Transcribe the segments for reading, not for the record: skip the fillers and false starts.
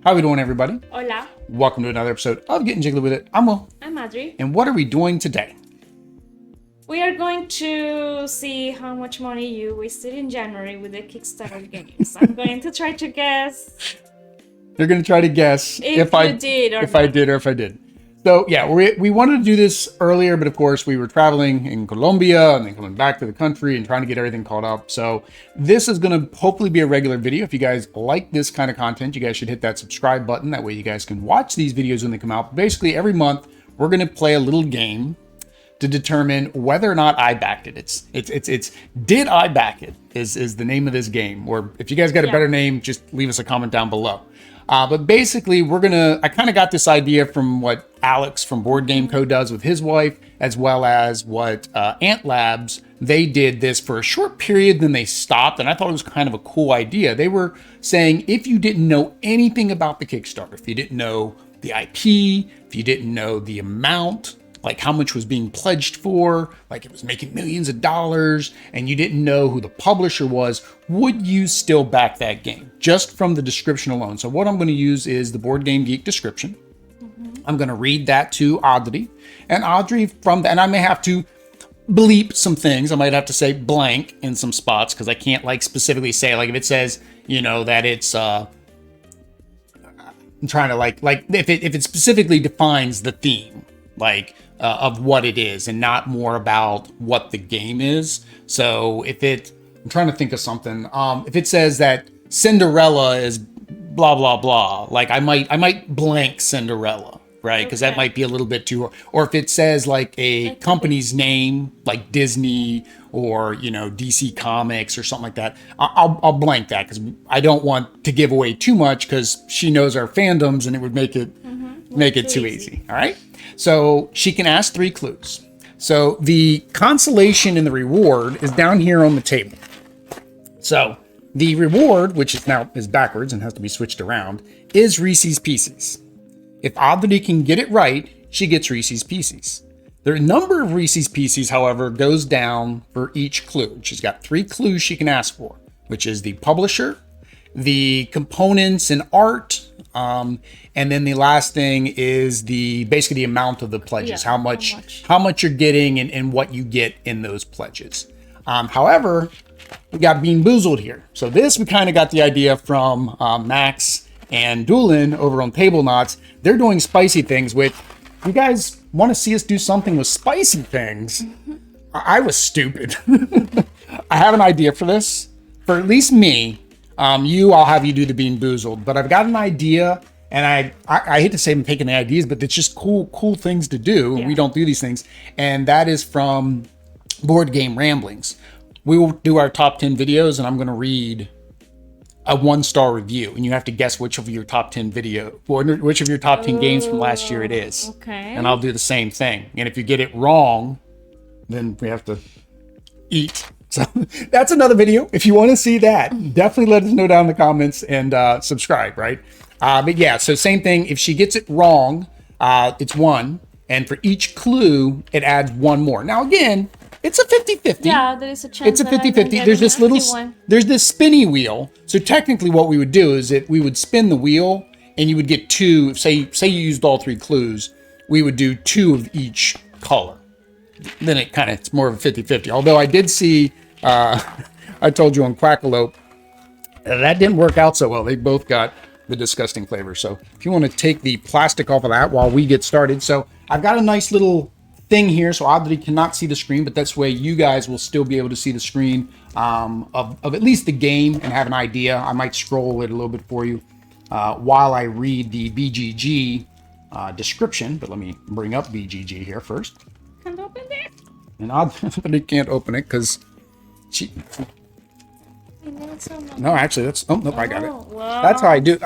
How are we doing, everybody? Hola. Welcome to another episode of Getting Jiggly With It. I'm Will. I'm Adri. And what are we doing today? We are going to see how much money you wasted in January with the Kickstarter games. I'm going to try to guess. You're going to try to guess if I did or if I did. So yeah, we wanted to do this earlier, but of course we were traveling in Colombia and then coming back to the country and trying to get everything caught up. So this is going to hopefully be a regular video. If you guys like this kind of content, you guys should hit that subscribe button. That way you guys can watch these videos when they come out. Basically every month we're going to play a little game to determine whether or not I backed it. It's did I back it is the name of this game. Or if you guys got a better name, just leave us a comment down below. But basically, I kind of got this idea from what Alex from Board Game Co. does with his wife, as well as what Ant Labs, they did this for a short period, then they stopped, and I thought it was kind of a cool idea. They were saying if you didn't know anything about the Kickstarter, if you didn't know the IP, if you didn't know the amount, like how much was being pledged for, like it was making millions of dollars, and you didn't know who the publisher was, would you still back that game? Just from the description alone. So what I'm going to use is the Board Game Geek description. I'm going to read that to Adri. And Adri and I may have to bleep some things. I might have to say blank in some spots because I can't like specifically say, like if it says, you know, that it's, I'm trying to like if it specifically defines the theme, like, of what it is and not more about what the game is. So I'm trying to think of something. If it says that Cinderella is blah, blah, blah, like I might blank Cinderella, right? Because that might be a little bit too, or if it says like a company's name, like Disney or, you know, DC Comics or something like that, I'll blank that because I don't want to give away too much because she knows our fandoms and it would make it too easy. All right. So she can ask 3 clues. So the consolation and the reward is down here on the table. So the reward, which is backwards and has to be switched around, is Reese's Pieces. If Adri can get it right, she gets Reese's Pieces. The number of Reese's Pieces, however, goes down for each clue. She's got 3 clues she can ask for, which is the publisher, the components and art, and then the last thing is basically the amount of the pledges, how much you're getting and what you get in those pledges. However, we got BeanBoozled here. So this, we kind of got the idea from Max and Doolin over on Table Knots. They're doing spicy things, which you guys want to see us do something with spicy things. I was stupid. I have an idea for this, for at least me. I'll have you do the BeanBoozled, but I've got an idea, and I hate to say I'm taking the ideas, but it's just cool things to do. Yeah. We don't do these things, and that is from Board Game Ramblings. We will do our top 10 videos, and I'm going to read a 1-star review, and you have to guess which of your top 10 which of your top 10 games from last year it is. Okay. And I'll do the same thing, and if you get it wrong, then we have to eat. So that's another video. If you want to see that, definitely let us know down in the comments and subscribe, right? But yeah, so same thing. If she gets it wrong, it's 1. And for each clue, it adds 1 more. Now, again, it's a 50-50. Yeah, there is a chance. It's a 50-50. There's this spinny wheel. So technically what we would do is we would spin the wheel and you would get 2. Say you used all 3 clues, we would do 2 of each color. Then it's more of a 50-50. Although I did see, I told you on Quackalope, that didn't work out so well. They both got the disgusting flavor. So if you want to take the plastic off of that while we get started. So I've got a nice little thing here. So Adri cannot see the screen, but that's way you guys will still be able to see the screen of at least the game and have an idea. I might scroll it a little bit for you while I read the BGG description. But let me bring up BGG here first. Can't open it. And Adri can't open it because she. No, actually, I got it. Wow. That's how I do.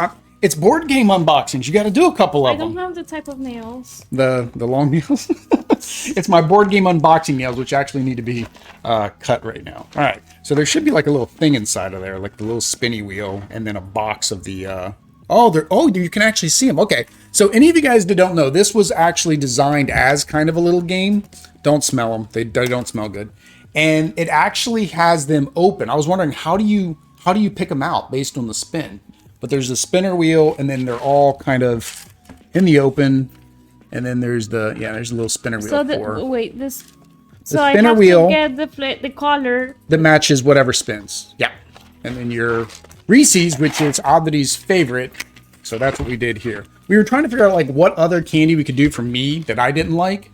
It's board game unboxings. You got to do a couple of them. I don't have the type of nails. The long nails. It's my board game unboxing nails, which actually need to be cut right now. All right. So there should be like a little thing inside of there, like the little spinny wheel, and then a box of the. You can actually see them. Okay. So any of you guys that don't know, this was actually designed as kind of a little game. Don't smell them. They don't smell good. And it actually has them open. I was wondering, how do you pick them out based on the spin? but there's the spinner wheel, and then they're all kind of in the open. And then there's there's a little spinner wheel. So So I spinner have wheel to get the color that matches whatever spins. Yeah. And then your Reese's, which is Adri's favorite. So that's what we did here. We were trying to figure out like what other candy we could do for me that I didn't like.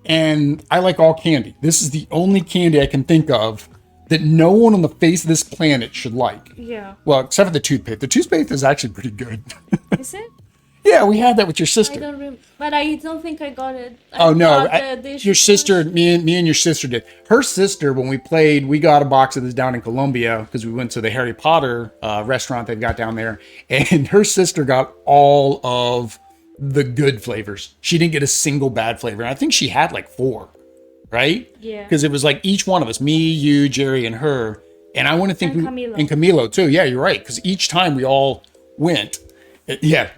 And I like all candy. This is the only candy I can think of that no one on the face of this planet should like. Yeah. Well, except for the toothpaste. The toothpaste is actually pretty good. Is it? Yeah, we had that with your sister. But I don't think I got it. Your sister, me and your sister did. Her sister, when we played, we got a box of this down in Colombia because we went to the Harry Potter restaurant they've got down there, and her sister got all of the good flavors. She didn't get a single bad flavor. And I think she had like 4, right? Yeah. Because it was like each one of us, me, you, Jerry, and her. And I want to think and Camilo too. Yeah, you're right. Because each time we all went, yeah.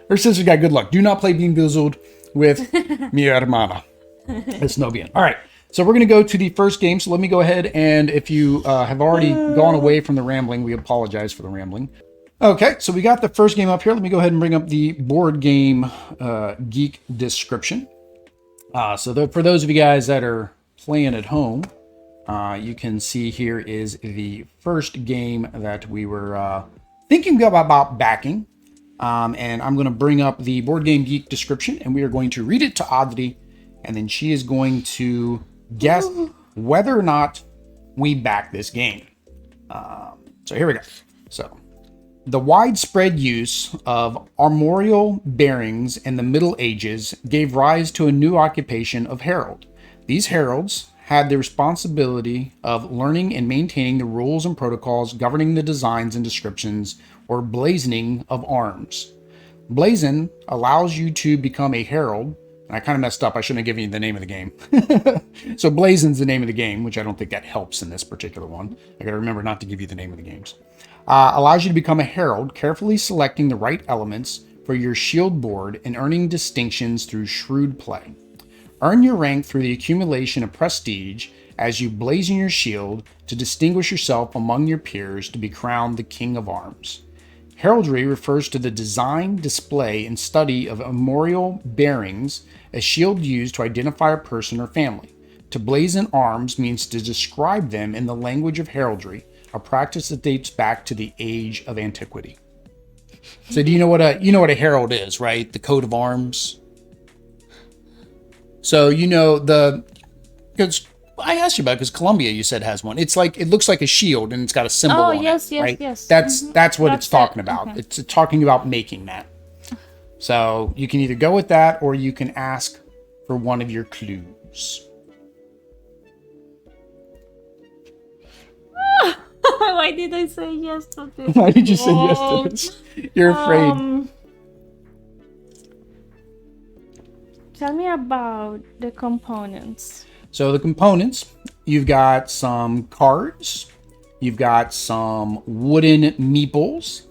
Her sister got good luck. Do not play BeanBoozled with mi hermana. It's no bien. All right. So we're going to go to the first game. So let me go ahead. And if you have already gone away from the rambling, we apologize for the rambling. Okay. So we got the first game up here. Let me go ahead and bring up the board game geek description. For those of you guys that are playing at home, you can see here is the first game that we were thinking about backing. And I'm going to bring up the Board Game Geek description, and we are going to read it to Adri, and then she is going to guess whether or not we back this game. So here we go. So, the widespread use of armorial bearings in the Middle Ages gave rise to a new occupation of herald. These heralds had the responsibility of learning and maintaining the rules and protocols governing the designs and descriptions or blazoning of arms. Blazon allows you to become a herald. I kind of messed up. I shouldn't have given you the name of the game. So Blazon's the name of the game, which I don't think that helps in this particular one. I got to remember not to give you the name of the games. Allows you to become a herald, carefully selecting the right elements for your shield board and earning distinctions through shrewd play. Earn your rank through the accumulation of prestige as you blazon your shield to distinguish yourself among your peers to be crowned the King of Arms. Heraldry refers to the design, display, and study of armorial bearings, a shield used to identify a person or family. To blazon arms means to describe them in the language of heraldry, a practice that dates back to the age of antiquity. So do you know what a herald is, right? The coat of arms. So because I asked you about it because Colombia, you said, has one. It's like, it looks like a shield and it's got a symbol on it, right? Yes. That's what it's talking about. Okay. It's talking about making that. So you can either go with that or you can ask for one of your clues. Why did I say yes to this? Why did you say yes to this? You're afraid. Tell me about the components. So the components, you've got some cards, you've got some wooden meeples.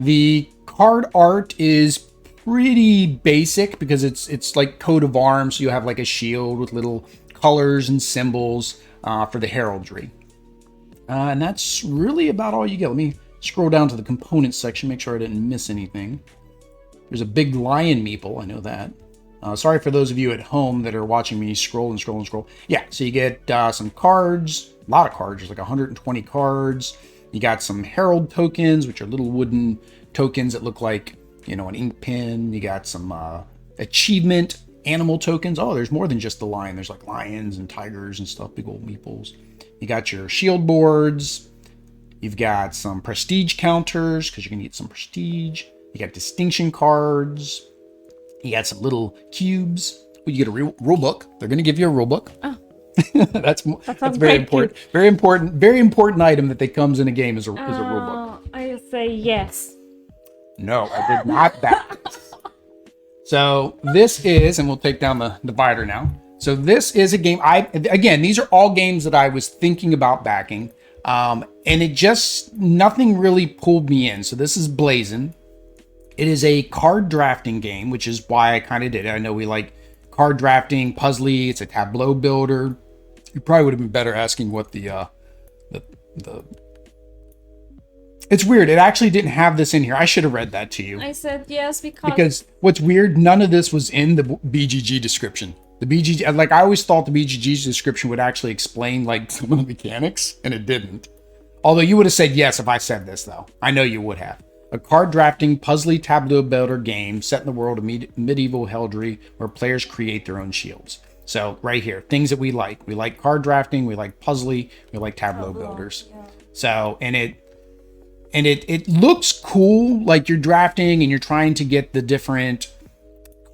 The card art is pretty basic because it's like coat of arms. So you have like a shield with little colors and symbols for the heraldry. And that's really about all you get. Let me scroll down to the components section, make sure I didn't miss anything. There's a big lion meeple, I know that. Sorry for those of you at home that are watching me scroll. Yeah, so you get some cards, a lot of cards, there's like 120 cards. You got some herald tokens, which are little wooden tokens that look like, an ink pen. You got some achievement animal tokens. Oh, there's more than just the lion. There's like lions and tigers and stuff, big old meeples. You got your shield boards. You've got some prestige counters because you're going to get some prestige. You got distinction cards. You got some little cubes. You get a rule book. They're going to give you a rule book. Oh. that's very important. Cute. Very important item that comes in a game is a rule book. I say yes. No, I did not back. So this is, and we'll take down the divider now. So this is a game. Again, these are all games that I was thinking about backing, and nothing really pulled me in. So this is Blazon. It is a card drafting game, which is why I kind of did it. I know we like card drafting, puzzly. It's a tableau builder. You probably would have been better asking what the It's weird. It actually didn't have this in here. I should have read that to you. I said yes because... Because what's weird, none of this was in the BGG description. The BGG, like I always thought the BGG's description would actually explain like some of the mechanics, and it didn't. Although you would have said yes if I said this, though. I know you would have. A card drafting, puzzly tableau builder game set in the world of medieval heraldry where players create their own shields. So right here, things that we like. We like card drafting, we like puzzly, we like tableau builders. Yeah. So, and it looks cool, like you're drafting and you're trying to get the different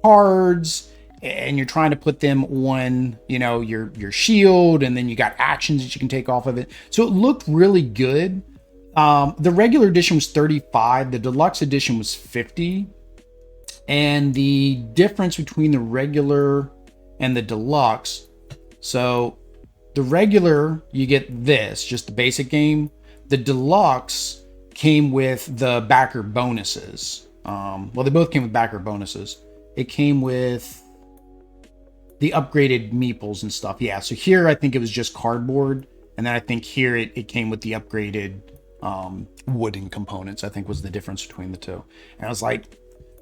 cards and you're trying to put them on, you know, your shield, and then you got actions that you can take off of it. So it looked really good. The regular edition was $35, the deluxe edition was $50, and the difference between the regular and the deluxe, so the regular, you get this, just the basic game. The deluxe came with the backer bonuses. Well, they both came with backer bonuses. It came with the upgraded meeples and stuff. Yeah, so here I think it was just cardboard, and then I think here it came with the upgraded wooden components, I think was the difference between the two. And I was like,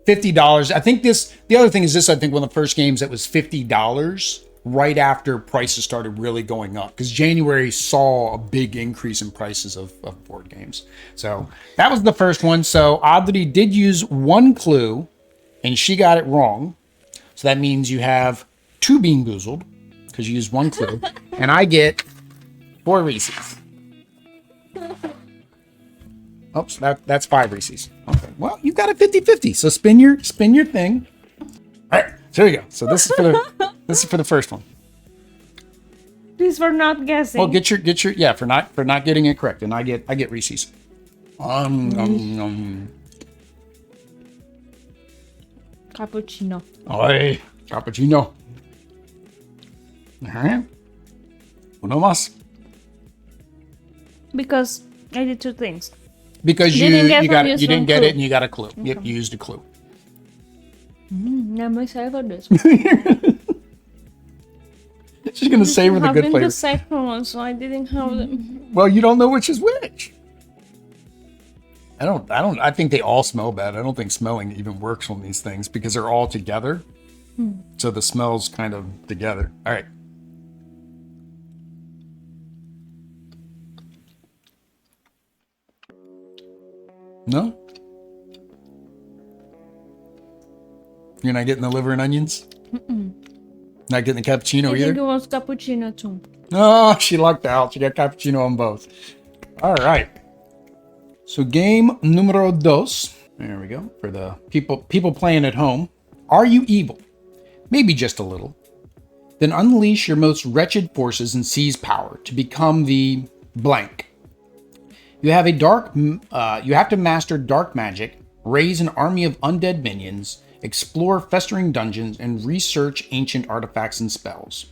$50. I think the other thing is this, I think one of the first games that was $50 right after prices started really going up, because January saw a big increase in prices of board games. So that was the first one. So Adri did use one clue and she got it wrong. So that means you have 2 BeanBoozled because you used one clue, and I get 4 Reese's. Oops, that's 5 Reese's. Okay, well, you got a 50-50. So spin your thing. All right, so there you go. So this is for the first one. Please for not guessing. Well, get your yeah, for not getting it correct, and I get Reese's. Cappuccino. Oi, cappuccino. All right. Uno más. Because I did 2 things. Because you didn't get it and you got a clue. Okay. Yep, you used a clue. I'm excited for this. She's gonna savor the good flavor. The second one, so I didn't have them. Well, you don't know which is which. I think they all smell bad. I don't think smelling even works on these things because they're all together. So the smell's kind of together. All right. No? You're not getting the liver and onions? Not getting the cappuccino either? I think it was cappuccino too. Oh, she lucked out. She got cappuccino on both. All right. So game numero dos. There we go. For the people playing at home. Are you evil? Maybe just a little. Then unleash your most wretched forces and seize power to become the blank. You have to master dark magic, raise an army of undead minions, explore festering dungeons, and research ancient artifacts and spells.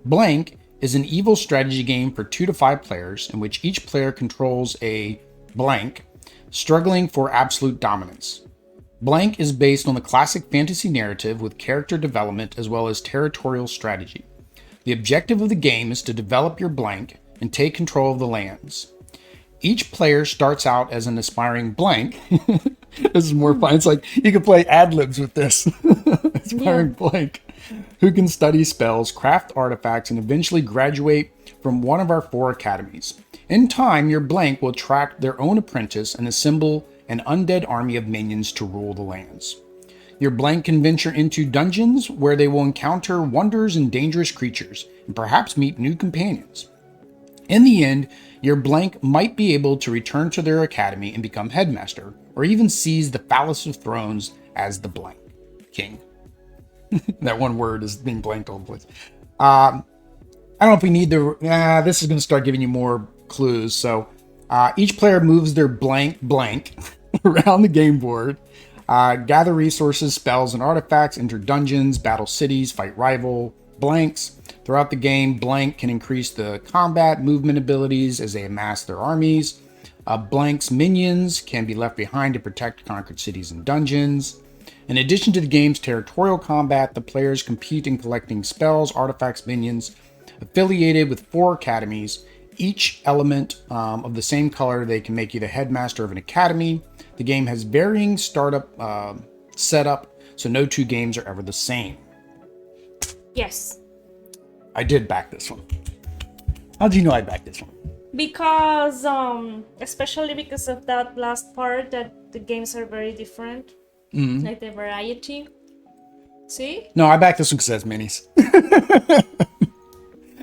Blank is an evil strategy game for 2 to 5 players in which each player controls a blank, struggling for absolute dominance. Blank is based on the classic fantasy narrative with character development as well as territorial strategy. The objective of the game is to develop your blank and take control of the lands. Each player starts out as an aspiring blank. This is more fun. It's like you can play ad-libs with this. Aspiring blank. Who can study spells, craft artifacts, and eventually graduate from one of our 4 academies. In time, your blank will attract their own apprentice and assemble an undead army of minions to rule the lands. Your blank can venture into dungeons where they will encounter wonders and dangerous creatures, and perhaps meet new companions. In the end, your blank might be able to return to their academy and become headmaster, or even seize the phallus of thrones as the blank king. That one word is being blanked all the place. I don't know if we need this is going to start giving you more clues. So each player moves their blank around the game board, gather resources, spells, and artifacts, enter dungeons, battle cities, fight rival blanks. Throughout the game, blank can increase the combat movement abilities as they amass their armies. Blank's minions can be left behind to protect conquered cities and dungeons. In addition to the game's territorial combat, the players compete in collecting spells, artifacts, minions affiliated with 4 academies. each element of the same color, they can make you the headmaster of an academy. The game has varying startup setup, so no two games are ever the same. Yes. I did back this one. How did you know I backed this one? Because, especially because of that last part, that the games are very different. Like the variety. See? No, I backed this one because it has minis.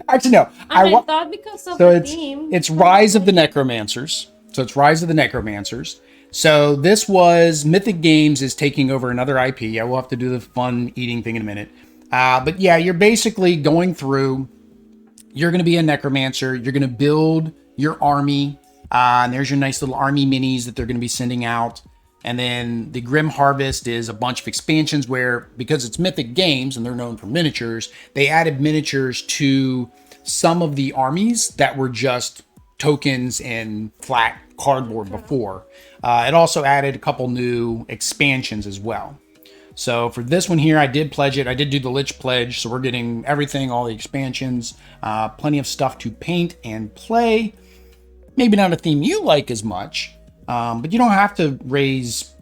Actually, no. I thought because of the theme. It's Rise of the Necromancers. So it's Rise of the Necromancers. So this was Mythic Games is taking over another IP. Yeah, we'll have to do the fun eating thing in a minute. But yeah, you're basically going through. You're going to be a necromancer. You're going to build your army. And there's your nice little army minis that they're going to be sending out. And then the Grim Harvest is a bunch of expansions where, because it's Mythic Games and they're known for miniatures, they added miniatures to some of the armies that were just tokens and flat cardboard before. It also added a couple new expansions as well. So for this one here, I did pledge it. I did do the Lich Pledge, so we're getting everything, all the expansions, plenty of stuff to paint and play. Maybe not a theme you like as much, but you don't have to raise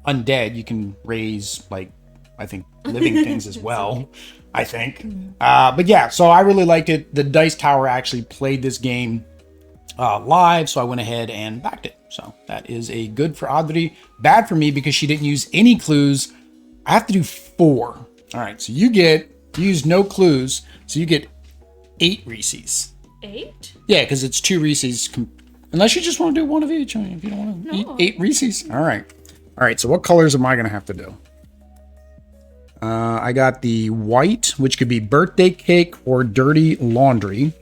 undead. You can raise, like, I think, living things as well, I think. But yeah, so I really liked it. The Dice Tower actually played this game live, so I went ahead and backed it. So that is a good for Adri, bad for me because she didn't use any clues. I have to do 4. All right, so you use no clues, so you get 8 Reese's. 8? Yeah, because it's 2 Reese's. Unless you just want to do one of each. I mean, if you don't want to eat 8 Reese's. All right, so what colors am I going to have to do? I got the white, which could be birthday cake or dirty laundry.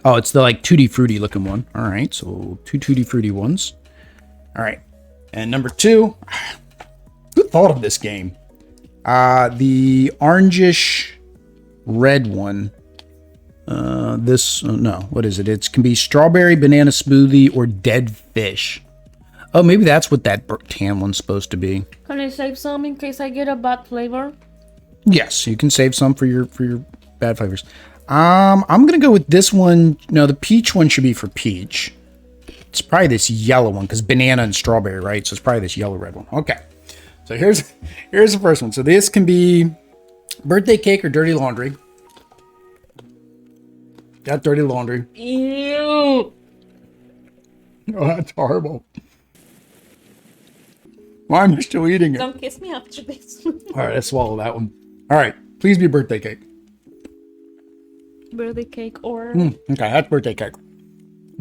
Oh, it's the like Tutti Frutti looking one. All right, so 2 Tutti Frutti ones. All right, and number 2... Who thought of this game? The orangish red one. What is it? It can be strawberry banana smoothie or dead fish. Oh, maybe that's what that tan one's supposed to be. Can I save some in case I get a bad flavor? Yes, you can save some for your bad flavors. I'm gonna go with this one. No, the peach one should be for peach. It's probably this yellow one because banana and strawberry, right? So it's probably this yellow red one. Okay. So here's the first one. So this can be birthday cake or dirty laundry. Got dirty laundry. Ew. Oh, that's horrible. Why am I still eating it? Don't kiss me after this. All right, let's swallow that one. All right, please be birthday cake. Birthday cake or... Okay, that's birthday cake.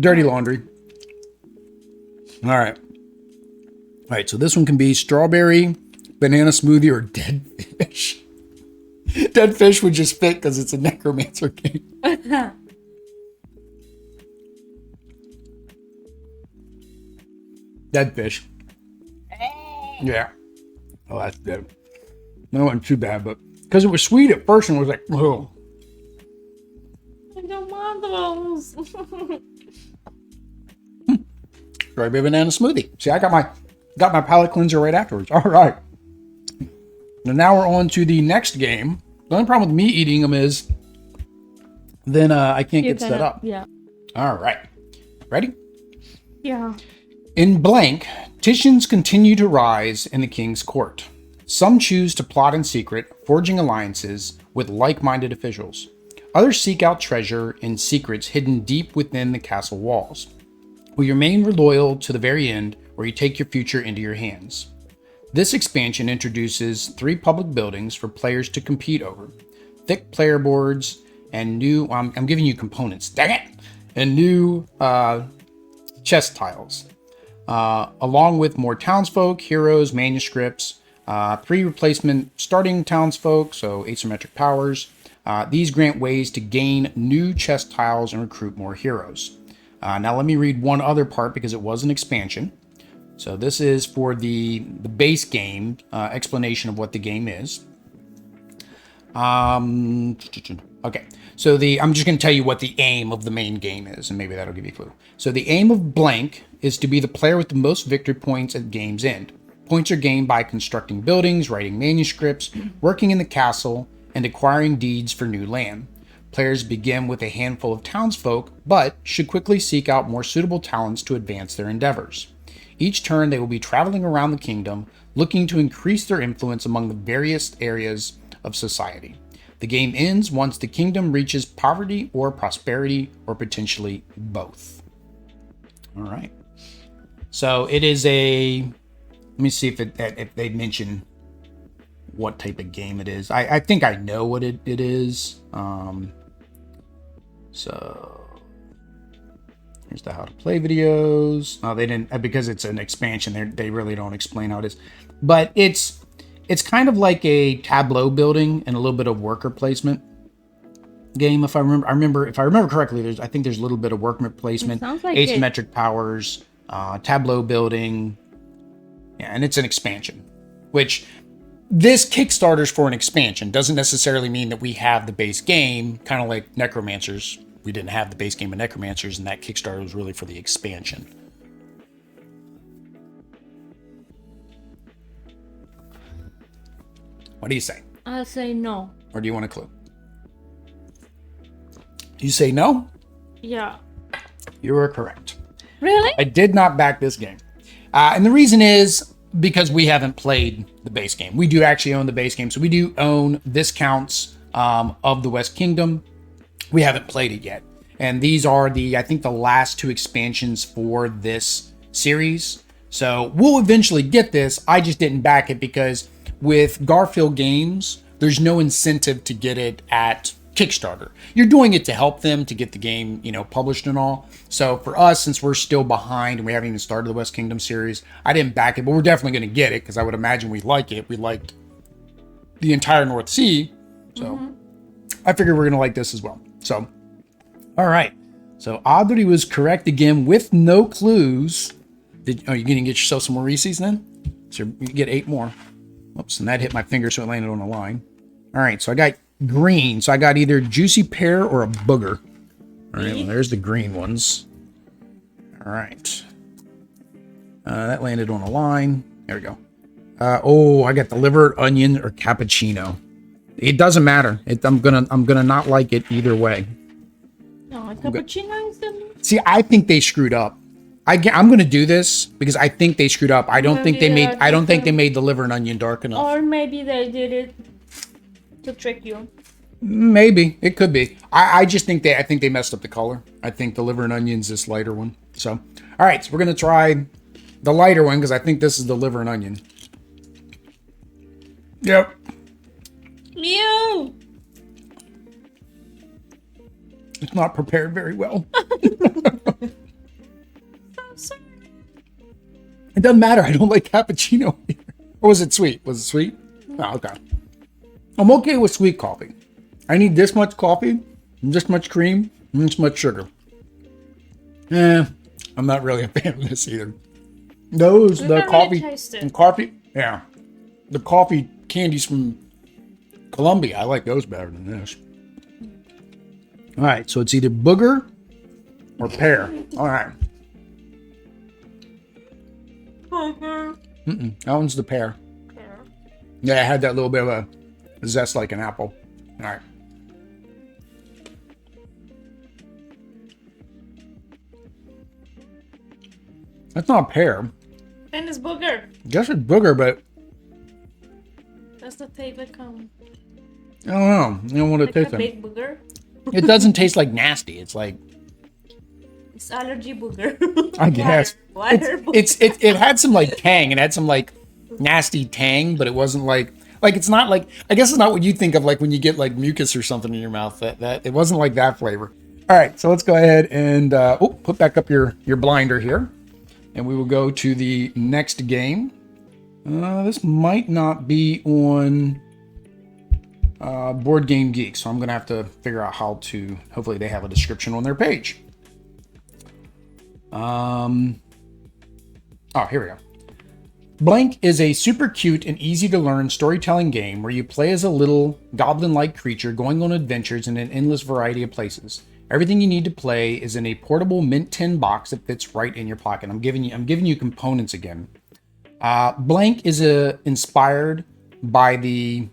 Dirty laundry. All right. All right, so this one can be strawberry, banana smoothie, or dead fish. Dead fish would just fit because it's a necromancer game. Dead fish. Yeah. Oh, that's good. That wasn't too bad, but because it was sweet at first and it was like, oh. I don't want those. Strawberry banana smoothie. See, I got my palate cleanser right afterwards. All right. And now we're on to the next game. The only problem with me eating them is then I can't get set up. Yeah. All right. Ready? Yeah. In blank, tensions continue to rise in the king's court. Some choose to plot in secret, forging alliances with like-minded officials. Others seek out treasure and secrets hidden deep within the castle walls. Will you remain loyal to the very end, or you take your future into your hands? This expansion introduces 3 public buildings for players to compete over, thick player boards, and new... I'm giving you components, dang it! And new chest tiles. Along with more townsfolk, heroes, manuscripts, 3 replacement starting townsfolk, so asymmetric powers. These grant ways to gain new chest tiles and recruit more heroes. Now let me read one other part because it was an expansion. So this is for the base game explanation of what the game is. Okay, so I'm just going to tell you what the aim of the main game is, and maybe that'll give you a clue. So the aim of blank is to be the player with the most victory points at game's end. Points are gained by constructing buildings, writing manuscripts, working in the castle, and acquiring deeds for new land. Players begin with a handful of townsfolk, but should quickly seek out more suitable talents to advance their endeavors. Each turn, they will be traveling around the kingdom, looking to increase their influence among the various areas of society. The game ends once the kingdom reaches poverty or prosperity, or potentially both. All right. So it is a... Let me see if they mention what type of game it is. I think I know what it is. So here's the how to play videos. Oh, they didn't, because it's an expansion. They really don't explain how it is. But it's kind of like a tableau building and a little bit of worker placement game. If I remember correctly, I think there's a little bit of worker placement, like asymmetric powers, tableau building. Yeah, and it's an expansion, which this Kickstarter's for an expansion. Doesn't necessarily mean that we have the base game, kind of like Necromancers. We didn't have the base game of Necromancers, and that Kickstarter was really for the expansion. What do you say? I'll say no. Or do you want a clue? You say no? Yeah. You are correct. Really? I did not back this game. And the reason is because we haven't played the base game. We do actually own the base game. So we do own Viscounts of the West Kingdom. We haven't played it yet. And these are I think the last two expansions for this series. So we'll eventually get this. I just didn't back it because with Garfield Games, there's no incentive to get it at Kickstarter. You're doing it to help them to get the game, published and all. So for us, since we're still behind and we haven't even started the West Kingdom series, I didn't back it, but we're definitely going to get it because I would imagine we like it. We liked the entire North Sea. So I figured we're going to like this as well. So, all right. So Adri was correct again with no clues. You're going to get yourself some more Reese's then? So you get 8 more. Oops, and that hit my finger, so it landed on a line. All right, so I got green. So I got either juicy pear or a booger. All right, well, there's the green ones. All right. That landed on a line. There we go. I got the liver, onion, or cappuccino. It doesn't matter. I'm gonna not like it either way. No, cappuccino is the... See, I think they screwed up. I'm gonna do this because I think they screwed up. I don't think they made the liver and onion dark enough. Or maybe they did it to trick you. Maybe it could be. I just think they messed up the color. I think the liver and onions this lighter one. So, all right, so we're gonna try the lighter one because I think this is the liver and onion. Yep. Mew. It's not prepared very well. Sorry. It doesn't matter. I don't like cappuccino either. Or was it sweet? Was it sweet? Oh, okay. I'm okay with sweet coffee. I need this much coffee, and this much cream, and this much sugar. I'm not really a fan of this either. The coffee candies from Colombia. I like those better than this. All right, so it's either booger or pear. All right. That one's the pear. Yeah, it had that little bit of a zest like an apple. All right. That's not pear. And it's booger. I guess it's booger, but That's the taste that comes. I don't know. I don't want to taste a it. big booger. It doesn't taste like nasty. It's like It's allergy booger. I guess Water it had some like tang. It had some like nasty tang, but it wasn't like it's not like, I guess it's not what you think of like when you get like mucus or something in your mouth. That it wasn't like that flavor. All right, so let's go ahead and put back up your blinder here, and we will go to the next game. This might not be on Board Game Geek, so I'm gonna have to figure out how to. Hopefully, they have a description on their page. Here we go. Blank is a super cute and easy to learn storytelling game where you play as a little goblin-like creature going on adventures in an endless variety of places. Everything you need to play is in a portable mint tin box that fits right in your pocket. I'm giving you components again. Blank is inspired by the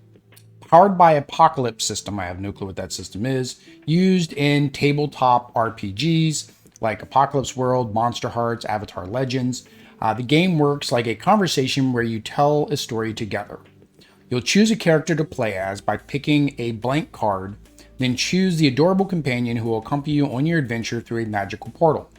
Powered by Apocalypse system. I have no clue what that system is. Used in tabletop RPGs like Apocalypse World, Monster Hearts, Avatar Legends. The game works like a conversation where you tell a story together. You'll choose a character to play as by picking a blank card, then choose the adorable companion who will accompany you on your adventure through a magical portal.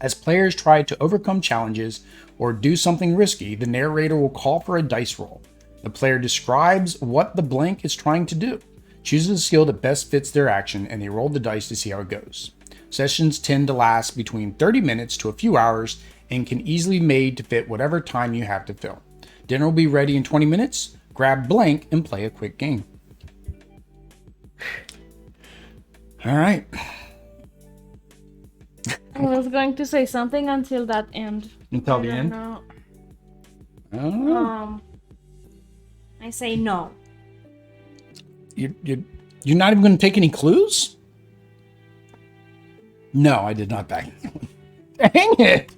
As players try to overcome challenges or do something risky, the narrator will call for a dice roll. The player describes what the blank is trying to do, chooses a skill that best fits their action, and they roll the dice to see how it goes. Sessions tend to last between 30 minutes to a few hours and can easily be made to fit whatever time you have to fill. Dinner will be ready in 20 minutes. Grab blank and play a quick game. All right. I was going to say something until that end. Until the end? Know. Oh. I say no. You're not even going to take any clues? No, I did not back. Dang it.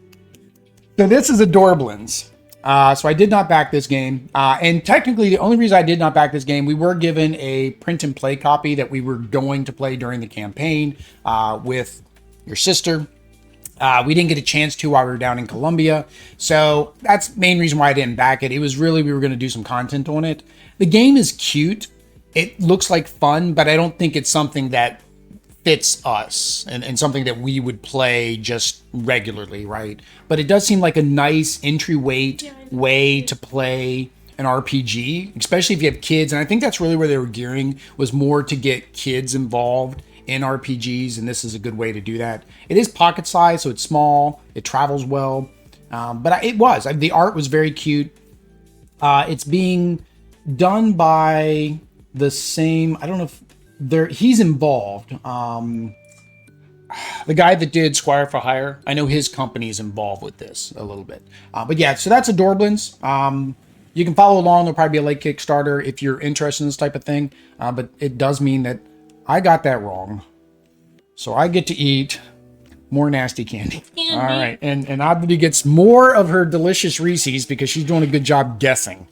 So this is Adorblins. So I did not back this game. And technically, the only reason I did not back this game, we were given a print and play copy that we were going to play during the campaign with your sister. We didn't get a chance to while we were down in Colombia. So that's the main reason why I didn't back it. It was really, we were going to do some content on it. The game is cute. It looks like fun, but I don't think it's something that fits us and something that we would play just regularly, right? But it does seem like a nice entryway way to play an RPG, especially if you have kids. And I think that's really where they were gearing, was more to get kids involved in RPGs, and this is a good way to do that. It is pocket size, so it's small. It travels well, but the art was very cute. It's being done by the same. I don't know if he's involved. The guy that did Squire for Hire, I know his company is involved with this a little bit. But yeah, so that's Adorblins. You can follow along. There'll probably be a late Kickstarter if you're interested in this type of thing. But it does mean that I got that wrong. So I get to eat more nasty candy. All right. And Adri gets more of her delicious Reese's because she's doing a good job guessing.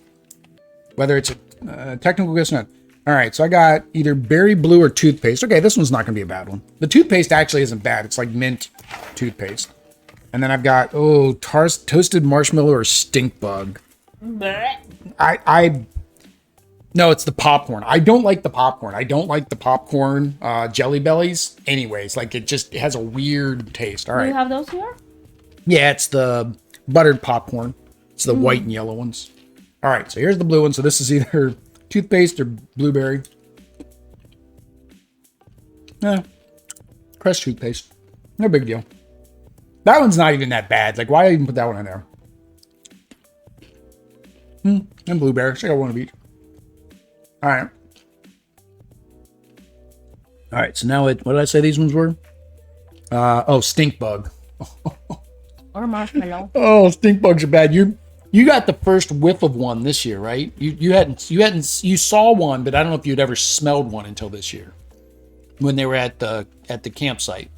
Whether it's a technical guess or not. All right, so I got either berry blue or toothpaste. Okay, this one's not going to be a bad one. The toothpaste actually isn't bad. It's like mint toothpaste. And then I've got, toasted marshmallow or stink bug. No, it's the popcorn. I don't like the popcorn. I don't like the popcorn Jelly Bellies. Anyways, like it has a weird taste. All right. Do you have those here? Yeah, it's the buttered popcorn. It's the white and yellow ones. All right, so here's the blue one. So this is either toothpaste or blueberry. Crest toothpaste. No big deal. That one's not even that bad. Like, why even put that one in there? And blueberry. So I got one of each. All right. All right. So now what did I say these ones were? Stink bug. Or marshmallow. Oh, stink bugs are bad. You got the first whiff of one this year, right? You saw one, but I don't know if you'd ever smelled one until this year, when they were at the campsite.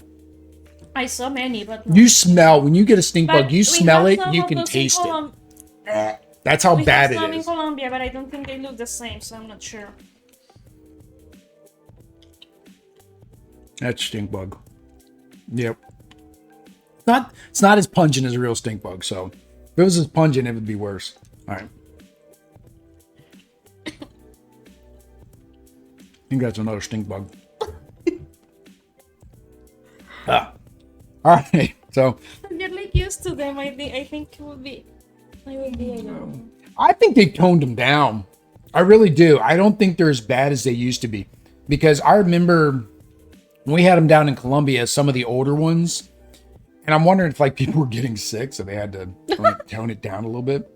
I saw many, but you smell when you get a stink bug. You smell it, you can taste it. That's how bad it is. in Colombia, but I don't think they look the same, so I'm not sure. That's stink bug. Yep. It's not as pungent as a real stink bug, so. If it was as pungent, it would be worse. All right. I think that's another stink bug. All right. So. You're like used to them. I think it would be. I think they toned them down. I really do. I don't think they're as bad as they used to be, because I remember when we had them down in Colombia, some of the older ones. And I'm wondering if people were getting sick, so they had to tone it down a little bit.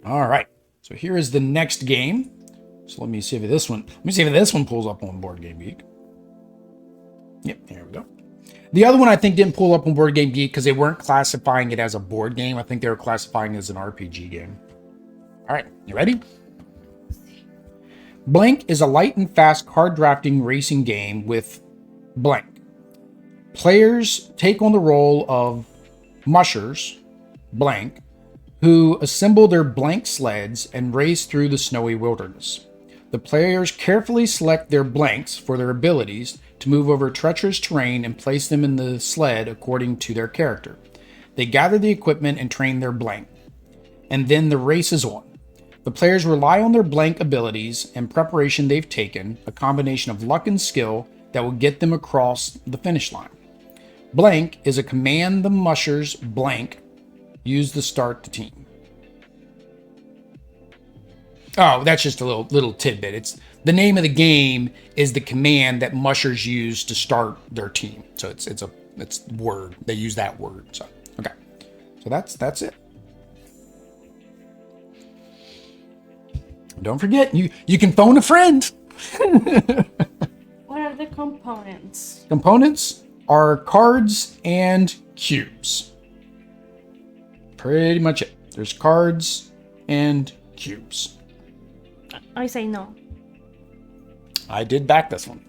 All right. So here is the next game. So let me see if this one pulls up on Board Game Geek. Yep, here we go. The other one I think didn't pull up on Board Game Geek because they weren't classifying it as a board game. I think they were classifying it as an RPG game. All right, you ready? Blank is a light and fast card drafting racing game with blank. Players take on the role of mushers, blank, who assemble their blank sleds and race through the snowy wilderness. The players carefully select their blanks for their abilities to move over treacherous terrain and place them in the sled according to their character. They gather the equipment and train their blank. And then the race is on. The players rely on their blank abilities and preparation they've taken, a combination of luck and skill that will get them across the finish line. Blank is a command the mushers blank use to start the team. Oh, that's just a little tidbit. It's the name of the game is the command that mushers use to start their team. So it's word. They use that word. So okay. So that's it. Don't forget, you can phone a friend. What are the components? Components are cards and cubes. Pretty much it. There's cards and cubes. I say no. I did back this one.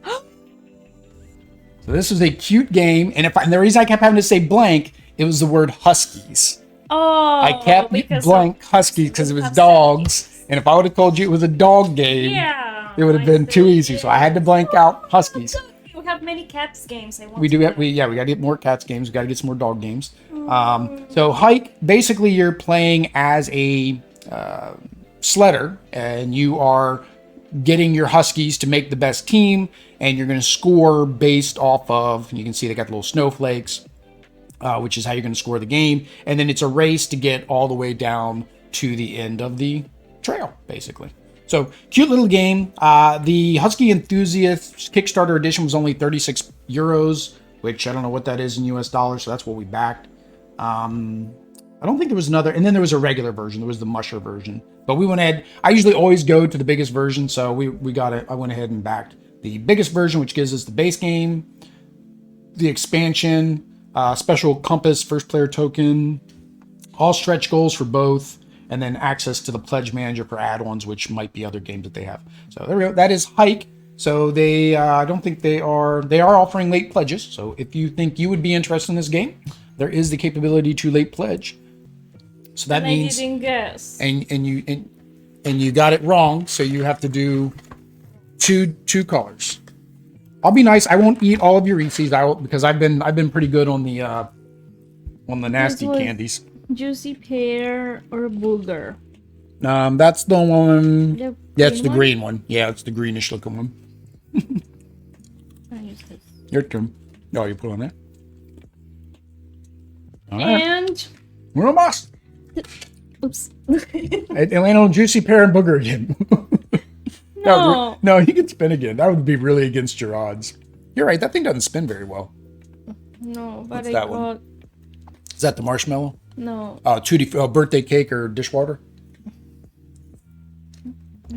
So this was a cute game, and the reason I kept having to say blank, it was the word huskies. Oh, I kept blank huskies because it was dogs. And if I would have told you it was a dog game, it would have been too easy. So I had to blank out huskies. We have many cats games. We got to get more cats games. We got to get some more dog games. So hike, basically you're playing as a sledder, and you are getting your huskies to make the best team, and you're going to score based off of, you can see they got the little snowflakes, which is how you're going to score the game. And then it's a race to get all the way down to the end of the trail, basically. So cute little game. The Husky Enthusiast Kickstarter edition was only 36 euros, which I don't know what that is in US dollars, so that's what we backed. I don't think there was another, and then there was a regular version. There was the musher version, but we went ahead. I usually always go to the biggest version, so we got it. I went ahead and backed the biggest version, which gives us the base game, the expansion, special compass, first player token, all stretch goals for both, and then access to the pledge manager for add-ons, which might be other games that they have. So there we go. That is Hike. So they, I don't think they are offering late pledges. So if you think you would be interested in this game, there is the capability to late pledge. So that means I didn't guess. And you got it wrong. So you have to do two colors. I'll be nice. I won't eat all of your Reese's because I've been pretty good on the nasty candies. Juicy pear or booger? That's the one. Yeah, it's the one? green one. Yeah, it's the greenish looking one. I use this. Your turn. Oh, you put on that. All right. And We're almost. oops. It landed on juicy pear and booger again. No, you can spin again. That would be really against your odds. You're right. That thing doesn't spin very well. No, but What's I that got one? Is that the marshmallow? no Tutti birthday cake or dishwater?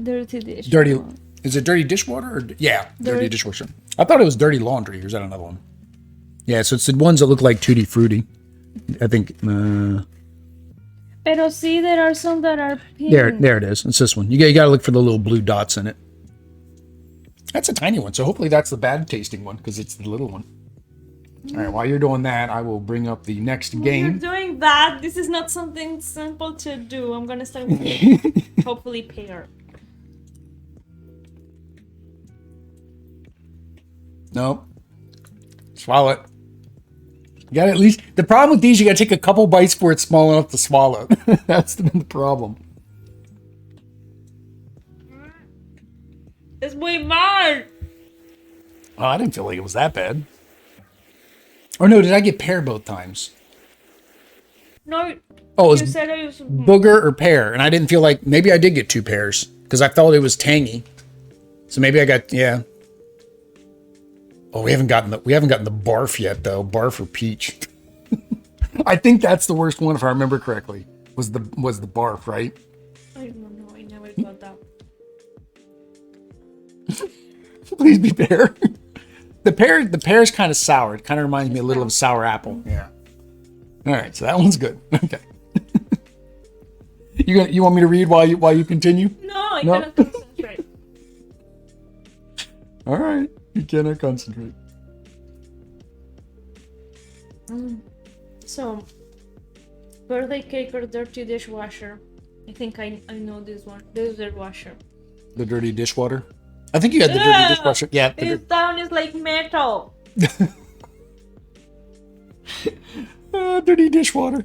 dirty dish. Dirty. Is it dirty dishwater or yeah, dirty dishwasher? I thought it was dirty laundry. Or is that another one? Yeah, so it's the ones that look like Tutti Frutti. I think. Pero see, there are some that are pink. There it is. It's this one. You got to look for the little blue dots in it. That's a tiny one, so hopefully that's the bad tasting one because it's the little one. All right, while you're doing that, I will bring up the next game. You're doing that. This is not something simple to do. I'm gonna start with hopefully pear. Nope. Swallow it. You got at least the problem with these. You got to take a couple bites before it's small enough to swallow. That's the problem. It's muy mal. Oh, I didn't feel like it was that bad. Or no, did I get pear both times? No. Oh, it You was said it was booger or pear, and I didn't feel like maybe I did get two pears because I felt it was tangy. So maybe I got Oh, we haven't gotten the barf yet though. Barf or peach. I think that's the worst one if I remember correctly. Was the barf, right? I don't know. I never got that. Please be pear. The pear is kind of sour. It kind of reminds me a little of sour apple. Yeah. All right, so that one's good. Okay. You want me to read while you continue? No, I cannot concentrate. All right, you cannot concentrate. So, birthday cake or dirty dishwasher? I think I know this one. This is dishwasher. The dirty dishwater. I think you had the dirty dishwasher. Yeah. This town is like metal. Dirty dishwater.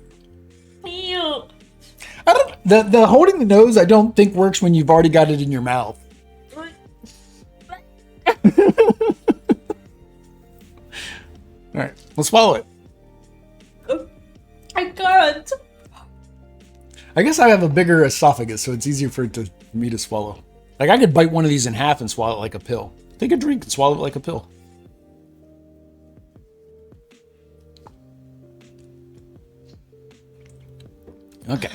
Ew. I don't. The holding the nose, I don't think works when you've already got it in your mouth. All right, we'll swallow it. I can't. I guess I have a bigger esophagus, so it's easier for me to swallow. Like I could bite one of these in half and swallow it like a pill. Take a drink and swallow it like a pill. Okay.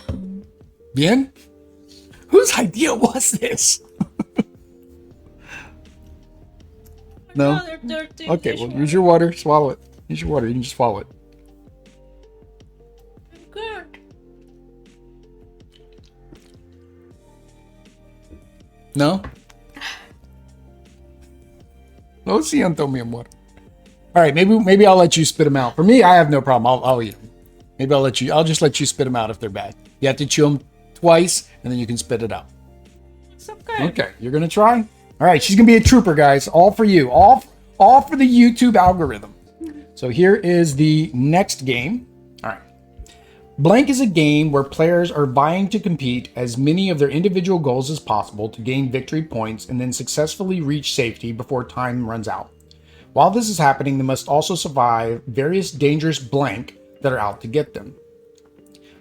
Bien? Whose idea was this? No? Okay, well, use your water. Swallow it. Use your water. You can just swallow it. Good. No? No, siento, mi amor. All right, maybe I'll let you spit them out. For me, I have no problem. I'll eat them. Maybe I'll just let you spit them out if they're bad. You have to chew them twice, and then you can spit it out. It's okay. Okay, you're gonna try? All right, she's gonna be a trooper, guys. All for you. All for the YouTube algorithm. So here is the next game. All right. Blank is a game where players are vying to complete as many of their individual goals as possible to gain victory points and then successfully reach safety before time runs out. While this is happening, they must also survive various dangerous blank that are out to get them.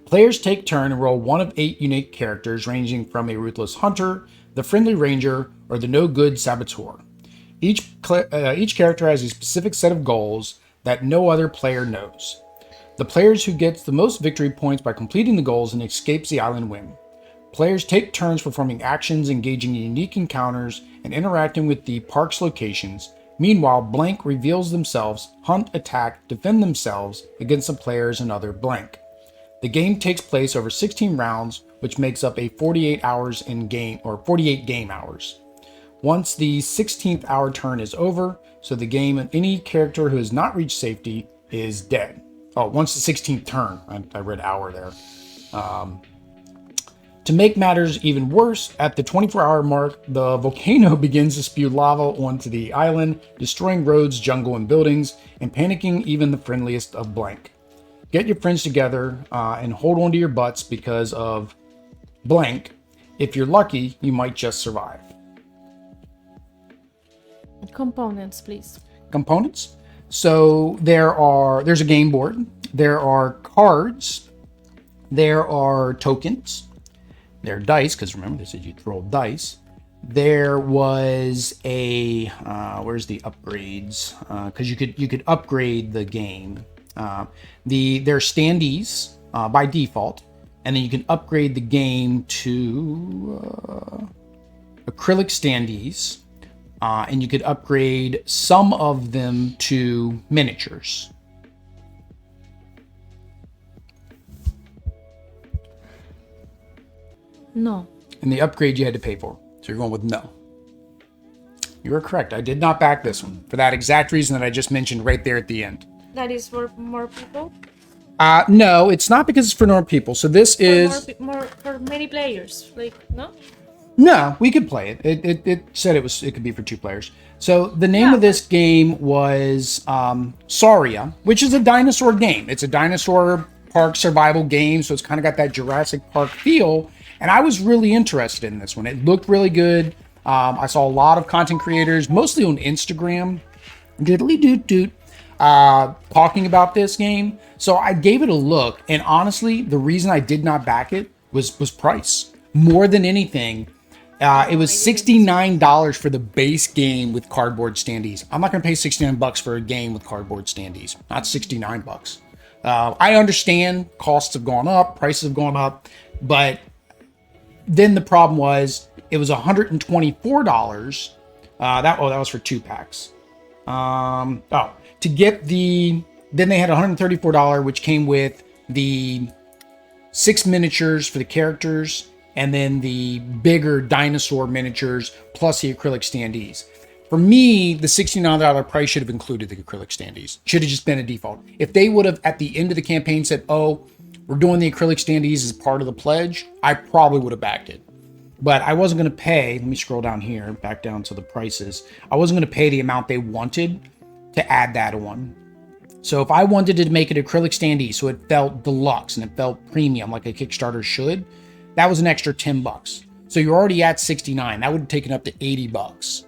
Players take turn and roll one of 8 unique characters ranging from a ruthless hunter, the friendly ranger, or the no-good saboteur. Each character has a specific set of goals that no other player knows. The players who gets the most victory points by completing the goals and escapes the island win. Players take turns performing actions, engaging in unique encounters, and interacting with the park's locations. Meanwhile, blank reveals themselves, hunt, attack, defend themselves against the players and other blank. The game takes place over 16 rounds, which makes up a 48 hours in game, or 48 game hours. Once the 16th hour turn is over, so the game and any character who has not reached safety is dead. Oh, once the 16th turn. I read hour there. To make matters even worse, at the 24-hour mark, the volcano begins to spew lava onto the island, destroying roads, jungle, and buildings, and panicking even the friendliest of blank. Get your friends together and hold on to your butts because of blank. If you're lucky, you might just survive. Components, please. Components. So there's a game board. There are cards. There are tokens. There are dice, because remember, this is you roll dice. There was a where's the upgrades? Because you could upgrade the game. There are standees by default, and then you can upgrade the game to acrylic standees, and you could upgrade some of them to miniatures. No. And the upgrade you had to pay for. So you're going with no. You are correct. I did not back this one for that exact reason that I just mentioned right there at the end. That is for more people? No, it's not because it's for more people. So this is more for many players. Like, no? No, we could play it. It said it could be for 2 players. So the name of this game was Sauria, which is a dinosaur game. It's a dinosaur park survival game, so it's kind of got that Jurassic Park feel. And I was really interested in this one. It looked really good. I saw a lot of content creators, mostly on Instagram, talking about this game. So I gave it a look. And honestly, the reason I did not back it was price. More than anything, it was $69 for the base game with cardboard standees. I'm not going to pay $69 for a game with cardboard standees. Not $69. I understand costs have gone up, prices have gone up, but then the problem was it was $124. That was for 2 packs. To get then they had $134, which came with the 6 miniatures for the characters, and then the bigger dinosaur miniatures, plus the acrylic standees. For me, the $69 price should have included the acrylic standees. Should have just been a default. If they would have, at the end of the campaign, said, oh, we're doing the acrylic standees as part of the pledge, I probably would have backed it. but I wasn't going to pay. Let me scroll down here, back down to the prices. I wasn't going to pay the amount they wanted to add that on. So if I wanted to make it acrylic standee, so it felt deluxe and it felt premium like a Kickstarter should, that was an extra $10. So you're already at 69. That would have taken up to $80,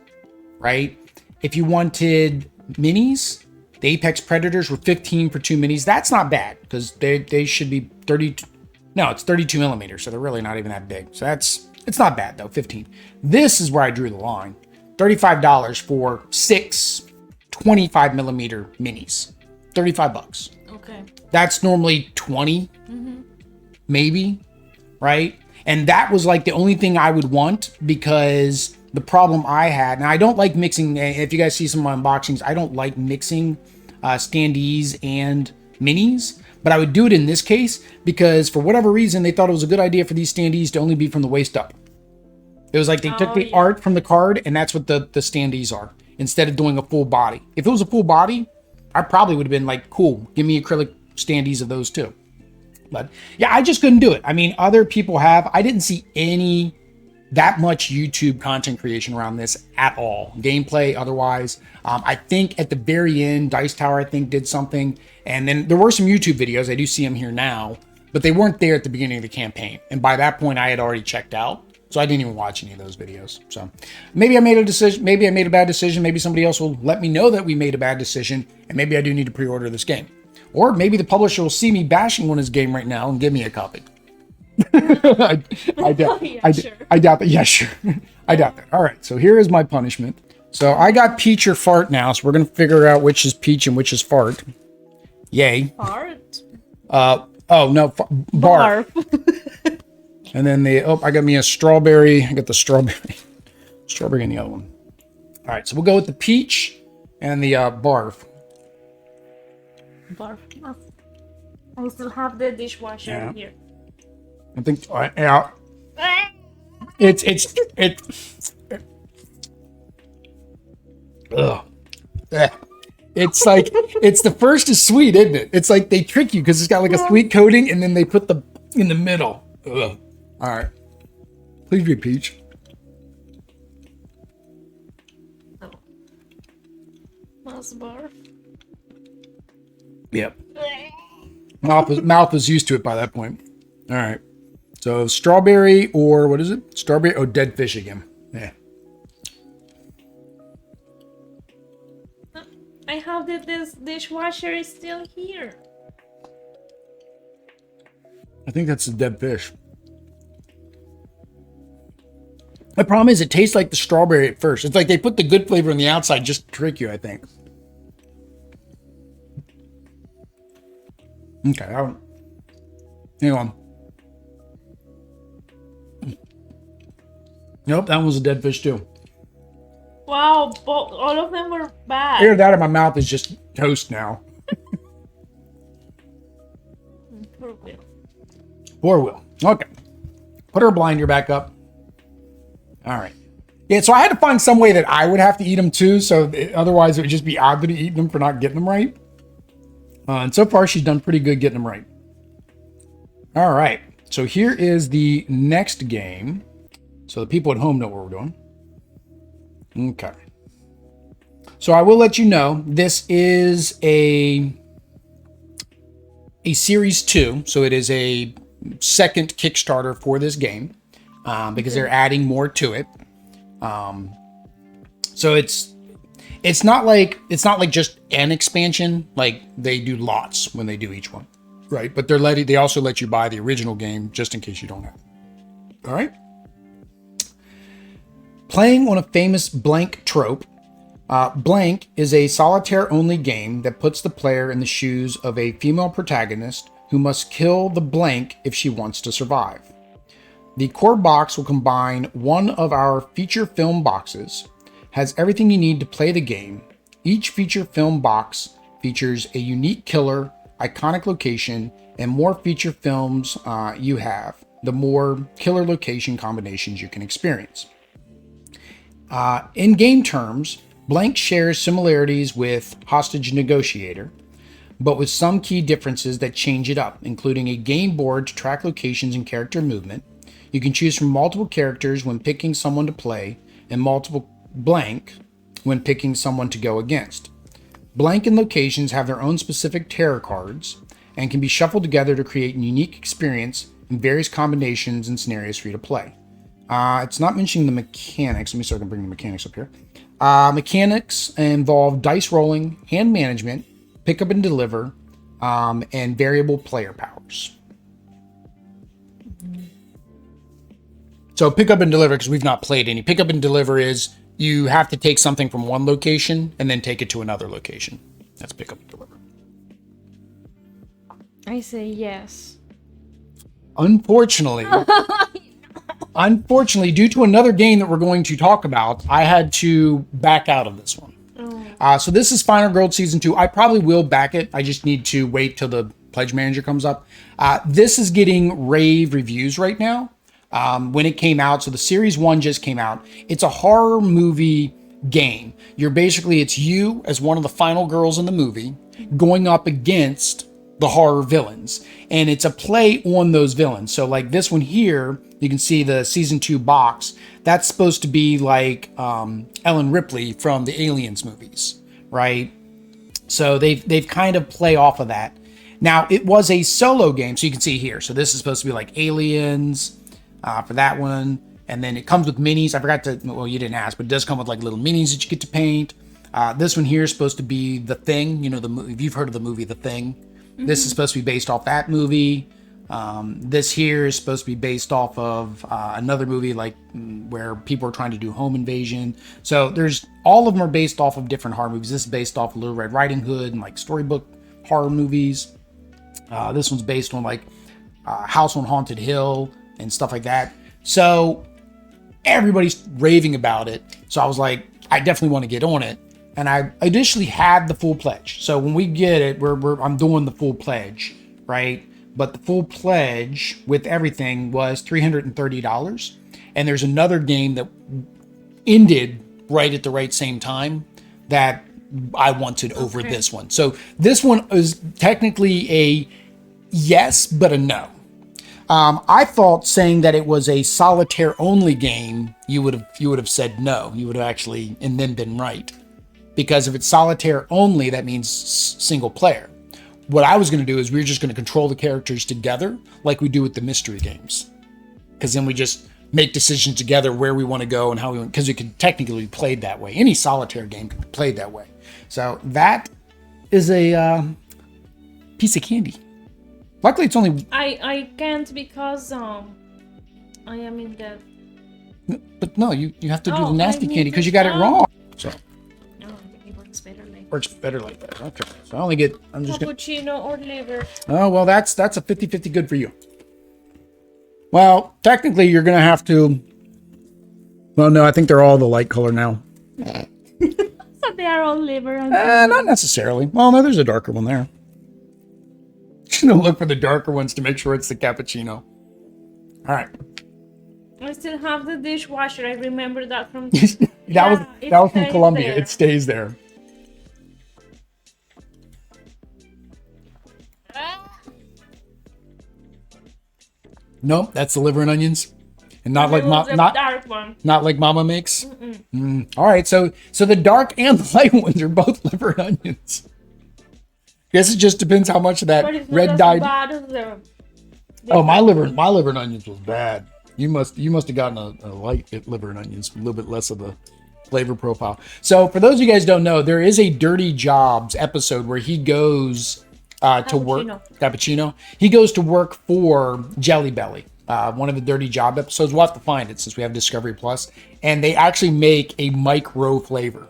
right? If you wanted minis, the Apex Predators were 15 for 2 minis. That's not bad because they should be 30. No, it's 32 millimeters, so they're really not even that big. So it's not bad though, 15. This is where I drew the line. $35 for 6 25 millimeter minis. $35. Okay. That's normally 20, maybe, right? And that was like the only thing I would want because the problem I had, and I don't like mixing, if you guys see some of my unboxings, I don't like mixing standees and minis, but I would do it in this case because for whatever reason, they thought it was a good idea for these standees to only be from the waist up. It was like they took the art from the card and that's what the standees are instead of doing a full body. If it was a full body, I probably would have been like, cool, give me acrylic standees of those too. But yeah, I just couldn't do it. I mean, other people have. I didn't see that much YouTube content creation around this at all. Gameplay, otherwise. I think at the very end, Dice Tower, I think, did something. And then there were some YouTube videos. I do see them here now. But they weren't there at the beginning of the campaign. And by that point, I had already checked out. So I didn't even watch any of those videos. So maybe I made a decision. Maybe I made a bad decision. Maybe somebody else will let me know that we made a bad decision. And maybe I do need to pre-order this game. Or maybe the publisher will see me bashing on his game right now and give me a copy. I doubt that. Yeah, sure. I doubt that. All right. So here is my punishment. So I got Peach or Fart now. So we're going to figure out which is Peach and which is Fart. Yay. Fart? Oh, no. Barf. And then I got me a strawberry. I got the strawberry and the other one. All right. So we'll go with the Peach and the barf. Barf. I still have the dishwasher here. I think, yeah. It's ugh. It's like, it's the first is sweet, isn't it? It's like they trick you because it's got like a sweet coating and then they put the in the middle. Ugh. All right. Please be Peach. Oh. Must barf. Yep. Mouth is used to it by that point. All right. So strawberry or what is it? Strawberry. Oh, dead fish again. Yeah. I have this dishwasher is still here. I think that's the dead fish. The problem is it tastes like the strawberry at first. It's like they put the good flavor on the outside just to trick you, I think. Okay, hang on. Nope, that one was a dead fish too. Wow, all of them were bad. Either that or my mouth is just toast now. Poor Will. Poor Will. Okay. Put her blinder back up. All right. Yeah, so I had to find some way that I would have to eat them too, so otherwise it would just be odd to be eating them for not getting them right. And so far, she's done pretty good getting them right. All right. So here is the next game. So the people at home know what we're doing. Okay. So I will let you know, this is a Series 2. So it is a second Kickstarter for this game because they're adding more to it. So it's not like just an expansion. Like they do lots when they do each one, right? But they also let you buy the original game just in case you don't have it. All right. Playing on a famous blank trope. Blank is a solitaire-only game that puts the player in the shoes of a female protagonist who must kill the blank if she wants to survive. The core box will combine one of our feature film boxes, has everything you need to play the game. Each feature film box features a unique killer, iconic location, and more feature films you have, the more killer location combinations you can experience. In game terms, Blank shares similarities with Hostage Negotiator, but with some key differences that change it up, including a game board to track locations and character movement. You can choose from multiple characters when picking someone to play, and multiple blank when picking someone to go against. Blank and locations have their own specific tarot cards and can be shuffled together to create a unique experience in various combinations and scenarios for you to play. It's not mentioning the mechanics. Let me see if I can bring the mechanics up here. Mechanics involve dice rolling, hand management, pick up and deliver, and variable player powers. So pick up and deliver, because we've not played any. Pick up and deliver is you have to take something from one location and then take it to another location. That's pick up and deliver. I say yes. Unfortunately, due to another game that we're going to talk about, I had to back out of this one. So this is Final Girl Season 2. I probably will back it. I just need to wait till the Pledge Manager comes up. This is getting rave reviews right now. When it came out, so the Series 1 just came out. It's a horror movie game. It's you as one of the final girls in the movie going up against the horror villains. And it's a play on those villains. So like this one here, you can see the Season 2 box. That's supposed to be like Ellen Ripley from the Aliens movies, right? So they've kind of play off of that. Now, it was a solo game, so you can see here. So this is supposed to be like Aliens for that one. And then it comes with minis. I forgot to, well, you didn't ask, but it does come with like little minis that you get to paint. This one here is supposed to be The Thing. You know, if you've heard of the movie The Thing. Mm-hmm. This is supposed to be based off that movie. This here is supposed to be based off of another movie like where people are trying to do home invasion. So all of them are based off of different horror movies. This is based off of Little Red Riding Hood and like storybook horror movies. This one's based on like House on Haunted Hill and stuff like that. So everybody's raving about it. So I was like, I definitely want to get on it. And I initially had the full pledge. So when we get it, I'm doing the full pledge, right? But the full pledge with everything was $330. And there's another game that ended right at the right same time that I wanted over this one. So this one is technically a yes, but a no. I thought saying that it was a solitaire only game, you would have said no. You would have actually and then been right. Because if it's solitaire only, that means single player. What I was going to do is we're just going to control the characters together like we do with the mystery games. Because then we just make decisions together where we want to go and how we want, because it can technically be played that way. Any solitaire game can be played that way. So that is a piece of candy. Luckily, it's only... I can't because I am in debt. But no, you have to do the nasty candy because you got it wrong. So... Works better like that. Okay. So I'm just cappuccino or liver. Oh, well, that's a 50-50 good for you. Well, technically you're going to have to... Well, no, I think they're all the light color now. So they are all liver. Not necessarily. Well, no, there's a darker one there. You're going to look for the darker ones to make sure it's the cappuccino. All right. I still have the dishwasher. I remember that from... that was from Colombia. There. It stays there. Nope, that's the liver and onions, and not like dark one. Not like Mama makes. All right, so the dark and the light ones are both liver and onions. Guess it just depends how much of that red dyed. Oh, my liver and onions was bad. You must have gotten a light liver and onions, a little bit less of the flavor profile. So for those of you guys who don't know, there is a Dirty Jobs episode where he goes to work. Cappuccino. He goes to work for Jelly Belly. One of the Dirty Job episodes. We'll have to find it since we have Discovery Plus. And they actually make a micro flavor.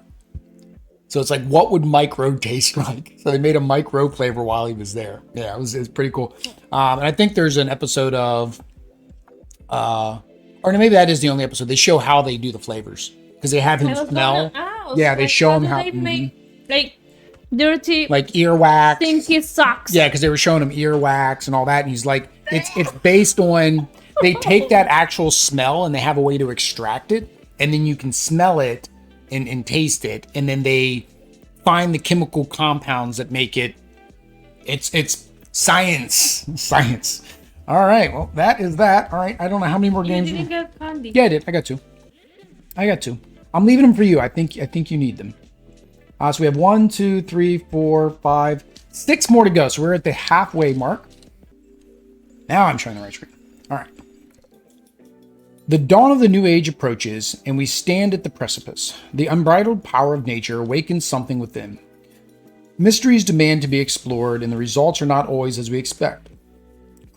So it's like, what would micro taste like? So they made a micro flavor while he was there. Yeah, it was pretty cool. And I think there's an episode of, or maybe that is the only episode. They show how they do the flavors because they have him smell. Yeah, they show him how. They make like dirty, like earwax, stinky socks. Yeah, because they were showing him earwax and all that, and he's like, it's based on. They take that actual smell and they have a way to extract it, and then you can smell it and taste it, and then they find the chemical compounds that make it. It's science. All right. Well, that is that. All right. I don't know how many more games. You didn't get candy. Yeah, I did. I got two. I'm leaving them for you. I think you need them. So we have 1, 2, 3, 4, 5, 6 more to go. So we're at the halfway mark. Now I'm showing the right screen. All right. The dawn of the new age approaches, and we stand at the precipice. The unbridled power of nature awakens something within. Mysteries demand to be explored, and the results are not always as we expect.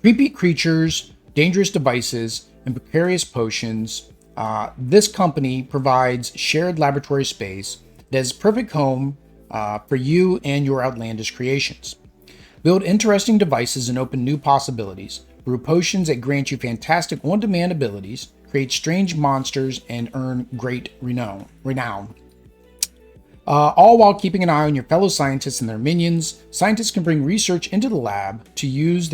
Creepy creatures, dangerous devices, and precarious potions. This company provides shared laboratory space that is perfect home for you and your outlandish creations. Build interesting devices and open new possibilities. Brew potions that grant you fantastic on-demand abilities, create strange monsters, and earn great renown. All while keeping an eye on your fellow scientists and their minions. Scientists can bring research into the lab to use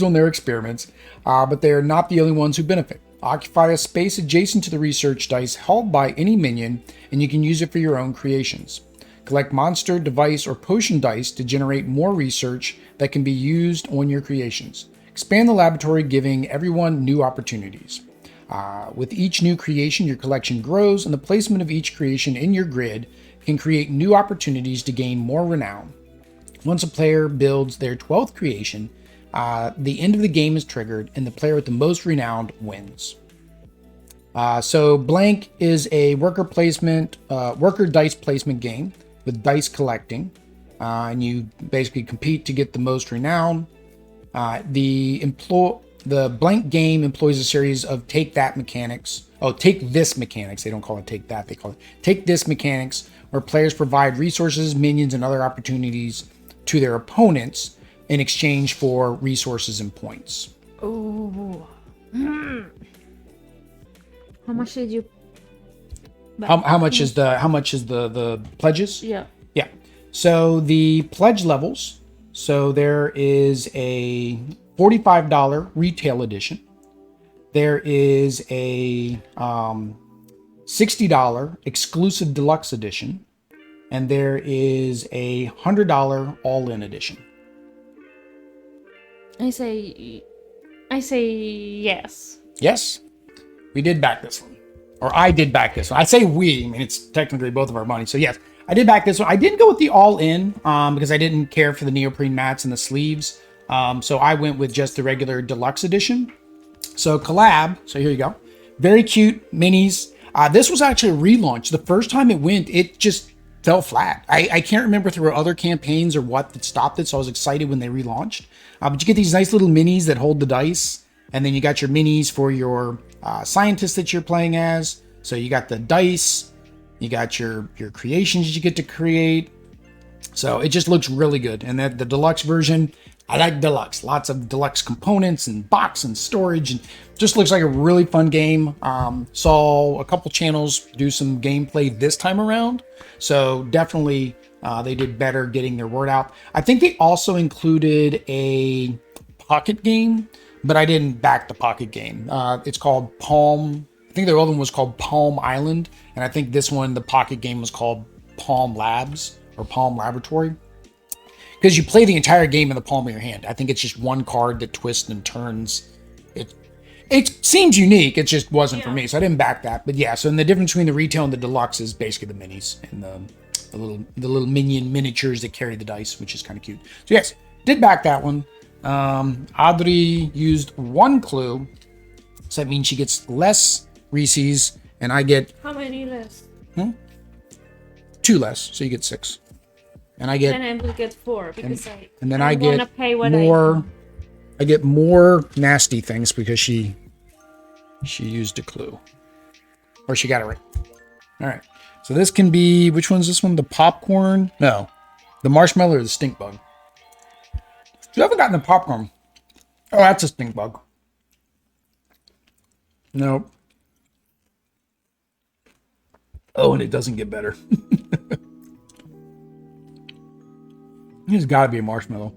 on their experiments, but they are not the only ones who benefit. Occupy a space adjacent to the research dice held by any minion, and you can use it for your own creations. Collect monster, device, or potion dice to generate more research that can be used on your creations. Expand the laboratory, giving everyone new opportunities. With each new creation, your collection grows, and the placement of each creation in your grid can create new opportunities to gain more renown. Once a player builds their 12th creation, the end of the game is triggered, and the player with the most renown wins. So Blank is a worker dice placement game with dice collecting, and you basically compete to get the most renown. The Blank game employs a series of take this mechanics. They don't call it take that, they call it take this mechanics, where players provide resources, minions, and other opportunities to their opponents in exchange for resources and points. Oh. How much did you buy? How much is the pledges? Yeah. Yeah. So the pledge levels. So there is a $45 retail edition. There is a $60 exclusive deluxe edition, and there is a $100 all-in edition. I say yes. Yes, we did back this one, or I did back this one. I say we. I mean, it's technically both of our money. So yes, I did back this one. I didn't go with the all-in because I didn't care for the neoprene mats and the sleeves. So I went with just the regular deluxe edition. So Colab. So here you go. Very cute minis. This was actually a relaunch. The first time it went, it just fell flat. I can't remember if there were other campaigns or what that stopped it. So I was excited when they relaunched. But you get these nice little minis that hold the dice. And then you got your minis for your scientists that you're playing as. So you got the dice. You got your creations you get to create. So it just looks really good. And the deluxe version, I like deluxe. Lots of deluxe components and box and storage. And just looks like a really fun game. Saw a couple channels do some gameplay this time around. So definitely they did better getting their word out. I think they also included a pocket game, but I didn't back the pocket game. It's called Palm. I think their other one was called Palm Island. And I think this one, the pocket game, was called Palm Labs or Palm Laboratory. Because you play the entire game in the palm of your hand. I think it's just one card that twists and turns. It seems unique. It just wasn't for me. So I didn't back that. But yeah, so the difference between the retail and the deluxe is basically the minis and the little minion miniatures that carry the dice, which is kind of cute. So yes, did back that one. Adri used 1 clue. So that means she gets less Reese's, and I get... How many less? 2 less, so you get 6. And I get... Then I will get 4, because I get more... I get more nasty things because she used a clue. Or she got it right. Alright, so this can be... Which one's this one? The popcorn? No. The marshmallow or the stink bug? You haven't gotten the popcorn. Oh, that's a stink bug. Nope. Oh, and it doesn't get better. It's got to be a marshmallow.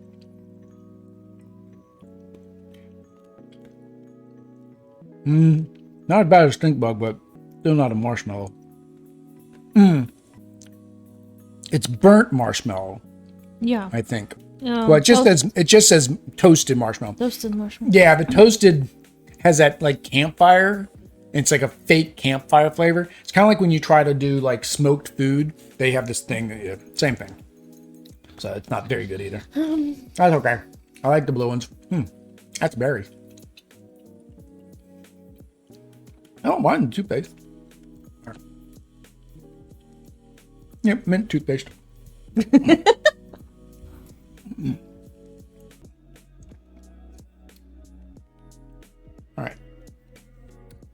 Not as bad as stink bug, but still not a marshmallow. It's burnt marshmallow. Yeah. I think. Well, it just says toasted marshmallow. Toasted marshmallow. Yeah, the toasted has that like campfire. It's like a fake campfire flavor. It's kind of like when you try to do like smoked food. They have this thing. Same thing. So it's not very good either. That's okay. I like the blue ones. That's berry. I don't mind the toothpaste. Right. Yep, mint toothpaste. All right.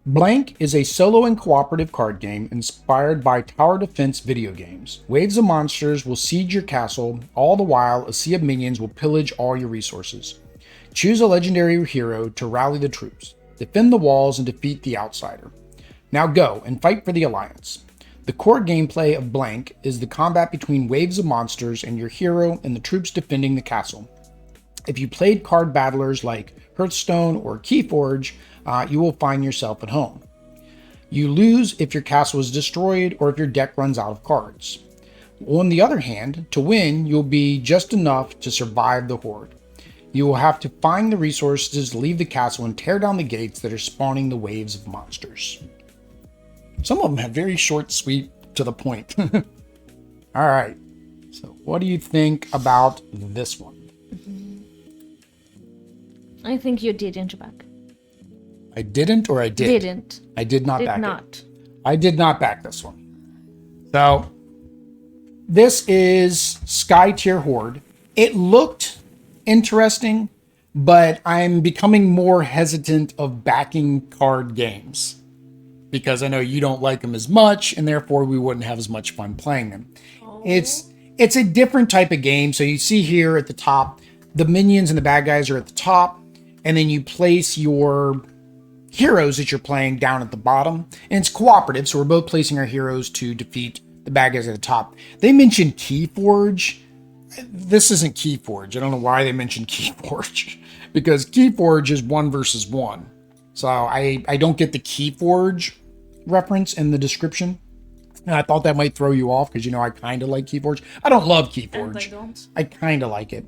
Blank is a solo and cooperative card game inspired by tower defense video games. Waves of monsters will siege your castle, all the while a sea of minions will pillage all your resources. Choose a legendary hero to rally the troops, defend the walls, and defeat the outsider. Now go and fight for the Alliance. The core gameplay of Blank is the combat between waves of monsters and your hero and the troops defending the castle. If you played card battlers like Hearthstone or Keyforge, you will find yourself at home. You lose if your castle is destroyed or if your deck runs out of cards. On the other hand, to win, you'll be just enough to survive the horde. You will have to find the resources to leave the castle and tear down the gates that are spawning the waves of monsters. Some of them have very short, sweet, to the point. All right. So what do you think about this one? I think you didn't back. I didn't or I did? Didn't. I did not back not. it. I did not back this one. So this is Skytear Horde. It looked interesting, but I'm becoming more hesitant of backing card games because I know you don't like them as much, and therefore we wouldn't have as much fun playing them. Oh. It's a different type of game. So you see here at the top, the minions and the bad guys are at the top, and then you place your heroes that you're playing down at the bottom, and it's cooperative. So we're both placing our heroes to defeat the bad guys at the top. They mentioned Keyforge. This isn't Keyforge. I don't know why they mentioned Keyforge because Keyforge is 1 versus 1. So I don't get the Keyforge reference in the description. And I thought that might throw you off because, I kind of like Keyforge. I don't love Keyforge. And I don't. I kind of like it.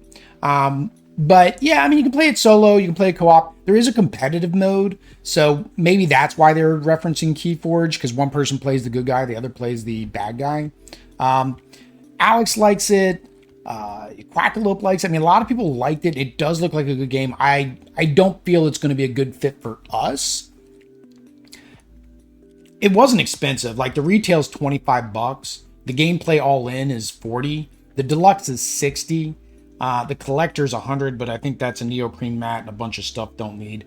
But yeah, you can play it solo. You can play it co-op. There is a competitive mode. So maybe that's why they're referencing Keyforge, because one person plays the good guy, the other plays the bad guy. Alex likes it. Quackalope likes it. A lot of people liked it. It does look like a good game. I don't feel it's going to be a good fit for us. It wasn't expensive. Like the retail's $25. The gameplay all in is $40. The deluxe is $60. The collector's $100, but I think that's a neoprene mat and a bunch of stuff don't need.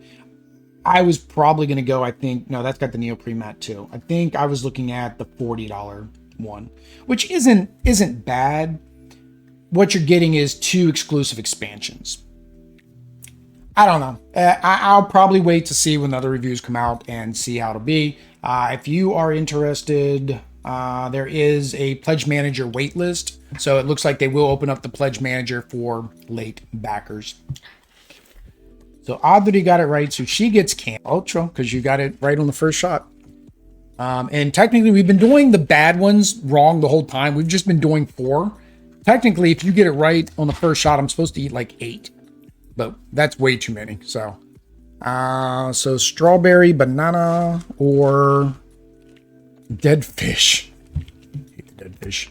I was probably going to go, no, that's got the neoprene mat too. I think I was looking at the $40 one, which isn't bad. What you're getting is 2 exclusive expansions. I don't know. I'll probably wait to see when the other reviews come out and see how it'll be. If you are interested, there is a Pledge Manager waitlist. So it looks like they will open up the Pledge Manager for late backers. So Adri got it right. So she gets Camp Ultra because you got it right on the first shot. And technically, we've been doing the bad ones wrong the whole time. We've just been doing 4. Technically, if you get it right on the first shot, I'm supposed to eat like 8. But that's way too many. So strawberry, banana, or dead fish. I hate the dead fish.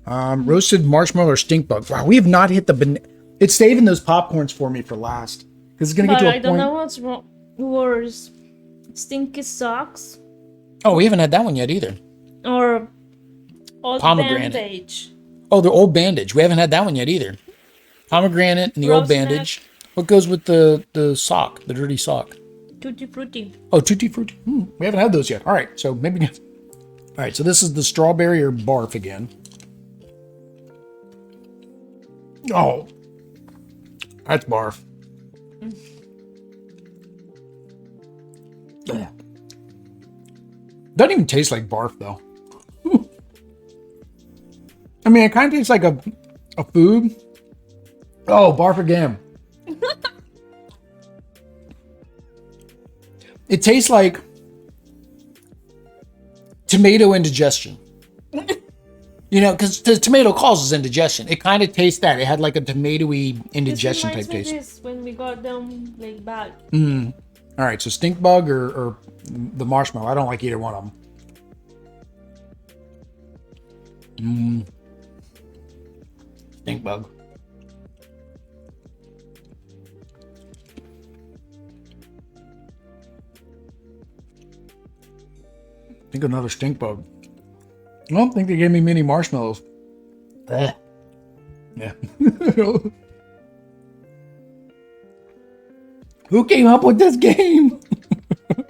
Roasted marshmallow or stink bug. Wow, we have not hit the It's saving those popcorns for me for last. Because it's going to get to a point. I don't know what's worse. Stinky socks. Oh, we haven't had that one yet either. Or old pomegranate. bandage. Oh, the old bandage. We haven't had that one yet either. Pomegranate and the old bandage. What goes with the sock, the dirty sock? Tutti Frutti. Oh, Tutti Frutti. We haven't had those yet. All right, so maybe. All right, so this is the strawberry or barf again. Oh, that's barf. Doesn't even taste like barf though. It kind of tastes like a food. Oh, barf again. It tastes like tomato indigestion. You know, because the tomato causes indigestion. It kind of tastes that. It had like a tomatoey indigestion type This reminds me taste. this when we got them like back. All right, so stink bug or the marshmallow. I don't like either one of them. Stink bug. I think another stink bug. I don't think they gave me many marshmallows. Yeah. Who came up with this game?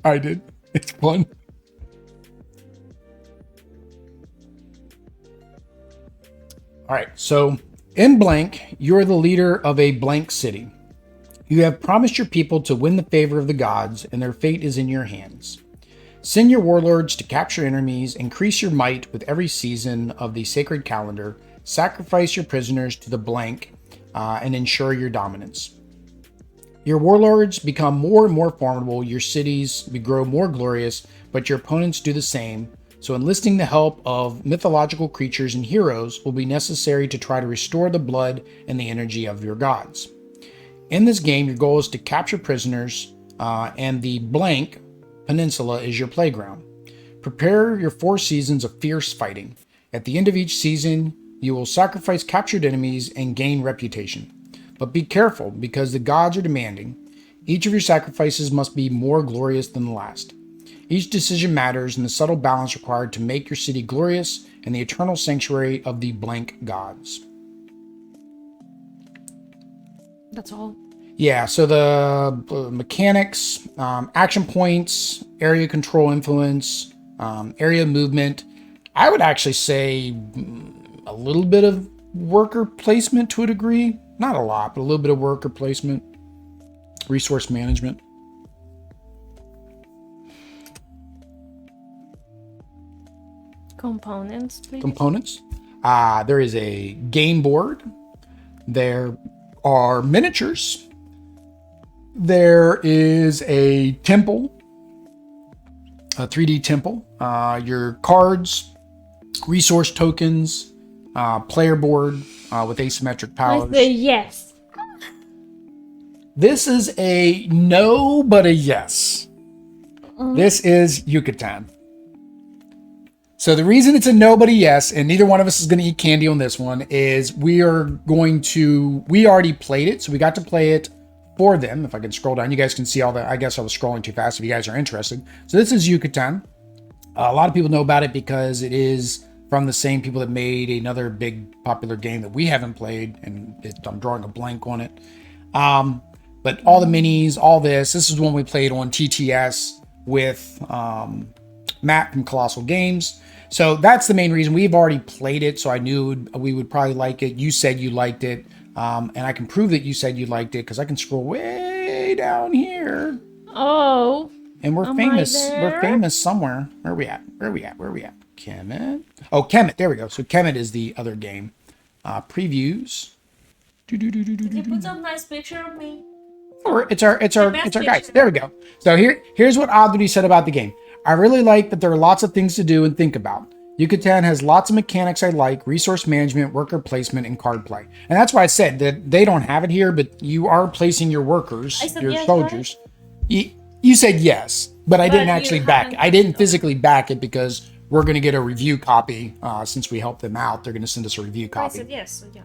I did. It's fun. All right, so in blank, you're the leader of a blank city. You have promised your people to win the favor of the gods, and their fate is in your hands. Send your warlords to capture enemies, increase your might with every season of the sacred calendar, sacrifice your prisoners to the blank, and ensure your dominance. Your warlords become more and more formidable, your cities grow more glorious, but your opponents do the same, so enlisting the help of mythological creatures and heroes will be necessary to try to restore the blood and the energy of your gods. In this game, your goal is to capture prisoners, and the blank peninsula is your playground. Prepare your 4 seasons of fierce fighting. At the end of each season, you will sacrifice captured enemies and gain reputation. But be careful, because the gods are demanding. Each of your sacrifices must be more glorious than the last. Each decision matters in the subtle balance required to make your city glorious and the eternal sanctuary of the blank gods. That's all. Yeah, so the mechanics, action points, area control influence, area movement. I would actually say a little bit of worker placement to a degree. Not a lot, but a little bit of worker placement. Resource management. Components, please. Components. There is a game board. There are miniatures. There is a temple, a 3D temple. Your cards, resource tokens, player board with asymmetric powers. I say yes. This is a no, but a yes. This is Yucatan. So the reason it's a no, but a yes, and neither one of us is going to eat candy on this one, is we already played it, so we got to play it for them. If I can scroll down, you guys can see all that. I guess I was scrolling too fast if you guys are interested. So this is Yucatan. A lot of people know about it because it is from the same people that made another big popular game that we haven't played, and I'm drawing a blank on it. But all the minis, all this is one we played on TTS with Matt from Colossal Games. So that's the main reason. We've already played it, so I knew we would probably like it. You said you liked it, and I can prove that you said you liked it because I can scroll way down here. Oh. And we're famous. We're famous somewhere. Where are we at? Kemet. Oh, Kemet. There we go. So Kemet is the other game. Previews. Did you put some nice picture of me? Or it's our guys. There we go. So here's what Adri said about the game. I really like that there are lots of things to do and think about. Yucatan has lots of mechanics I like: resource management, worker placement, and card play. And that's why I said that they don't have it here, but you are placing your workers, your yes, soldiers. Right? You said yes, but I didn't actually back it. I didn't physically back it because we're going to get a review copy. Since we helped them out, they're going to send us a review copy. I said yes, so yeah.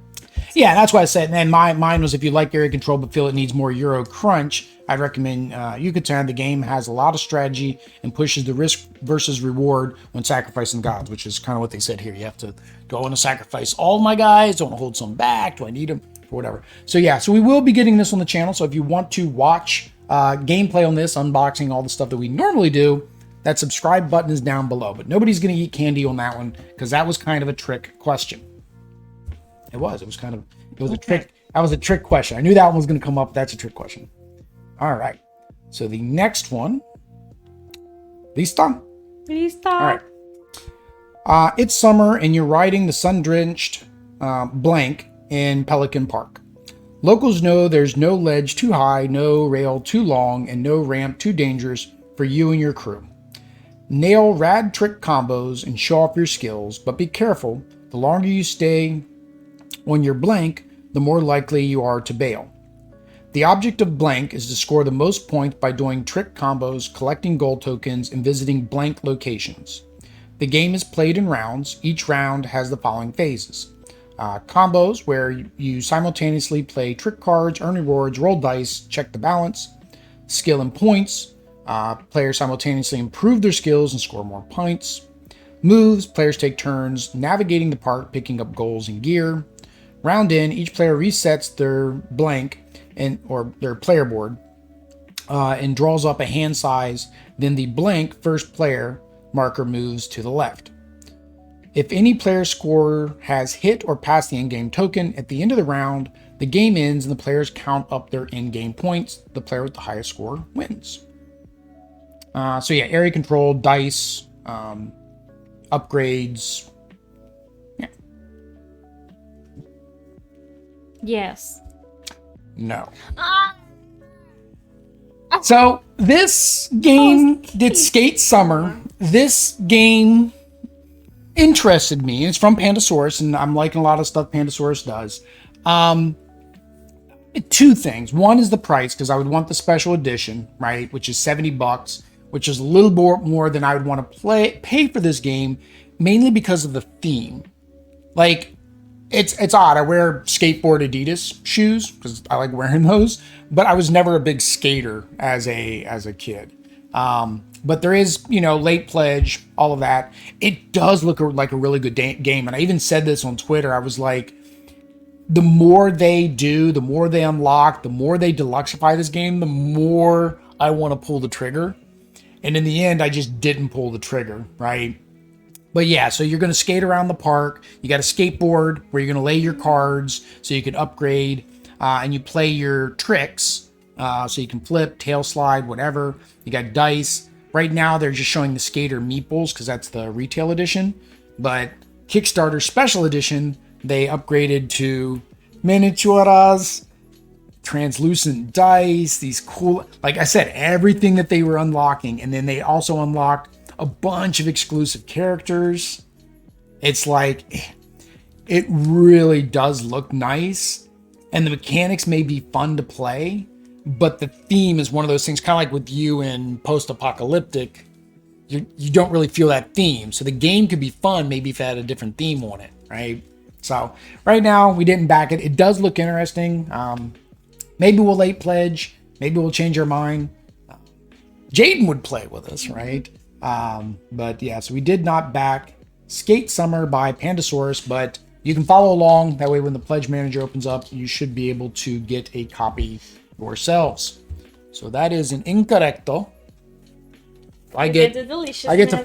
Yeah, that's why I said. And then mine was, if you like area control but feel it needs more Euro crunch, I'd recommend Yucatan. The game has a lot of strategy and pushes the risk versus reward when sacrificing gods, which is kind of what they said here. You have to go and sacrifice all my guys. Don't hold some back. Do I need them? Or whatever. So yeah, so we will be getting this on the channel. So if you want to watch gameplay on this, unboxing, all the stuff that we normally do, that subscribe button is down below. But nobody's going to eat candy on that one because that was kind of a trick question. It was a trick. That was a trick question. I knew that one was going to come up. That's a trick question. All right. So the next one. Listo? All right. It's summer and you're riding the sun-drenched blank in Pelican Park. Locals know there's no ledge too high, no rail too long, and no ramp too dangerous for you and your crew. Nail rad trick combos and show off your skills, but be careful. The longer you stay on your blank, the more likely you are to bail. The object of blank is to score the most points by doing trick combos, collecting gold tokens, and visiting blank locations. The game is played in rounds. Each round has the following phases. Combos, where you simultaneously play trick cards, earn rewards, roll dice, check the balance. Skill and points. Players simultaneously improve their skills and score more points. Moves, players take turns navigating the park, picking up goals and gear. Round in, each player resets their blank or their player board and draws up a hand size. Then the blank first player marker moves to the left. If any player score has hit or passed the in-game token at the end of the round, the game ends and the players count up their in-game points. The player with the highest score wins. So yeah, area control, dice, upgrades. Yeah. Yes. No. So this game did Skate Summer. This game interested me. It's from Pandasaurus, and I'm liking a lot of stuff Pandasaurus does. Two things. One is the price, because I would want the special edition, right, which is $70, which is a little more than I would want to pay for this game, mainly because of the theme. Like, it's odd. I wear skateboard Adidas shoes because I like wearing those, but I was never a big skater as a kid. But there is, late pledge, all of that. It does look like a really good game. And I even said this on Twitter. I was like, the more they do, the more they unlock, the more they deluxify this game, the more I want to pull the trigger. And in the end, I just didn't pull the trigger, right? But yeah, so you're going to skate around the park. You got a skateboard where you're going to lay your cards so you can upgrade. And you play your tricks so you can flip, tail slide, whatever. You got dice. Right now, they're just showing the skater meeples because that's the retail edition. But Kickstarter special edition, they upgraded to miniaturas, translucent dice, these cool, like I said, everything that they were unlocking. And then they also unlocked a bunch of exclusive characters. It's like, it really does look nice. And the mechanics may be fun to play, but the theme is one of those things, kind of like with you in post-apocalyptic, you don't really feel that theme. So the game could be fun, maybe if it had a different theme on it, right? So right now, we didn't back it. It does look interesting. Maybe we'll late pledge. Maybe we'll change our mind. Jaden would play with us, right? But yeah, so we did not back Skate Summer by Pandasaurus, but you can follow along. That way, when the pledge manager opens up, you should be able to get a copy yourselves. So that is an incorrecto. I get to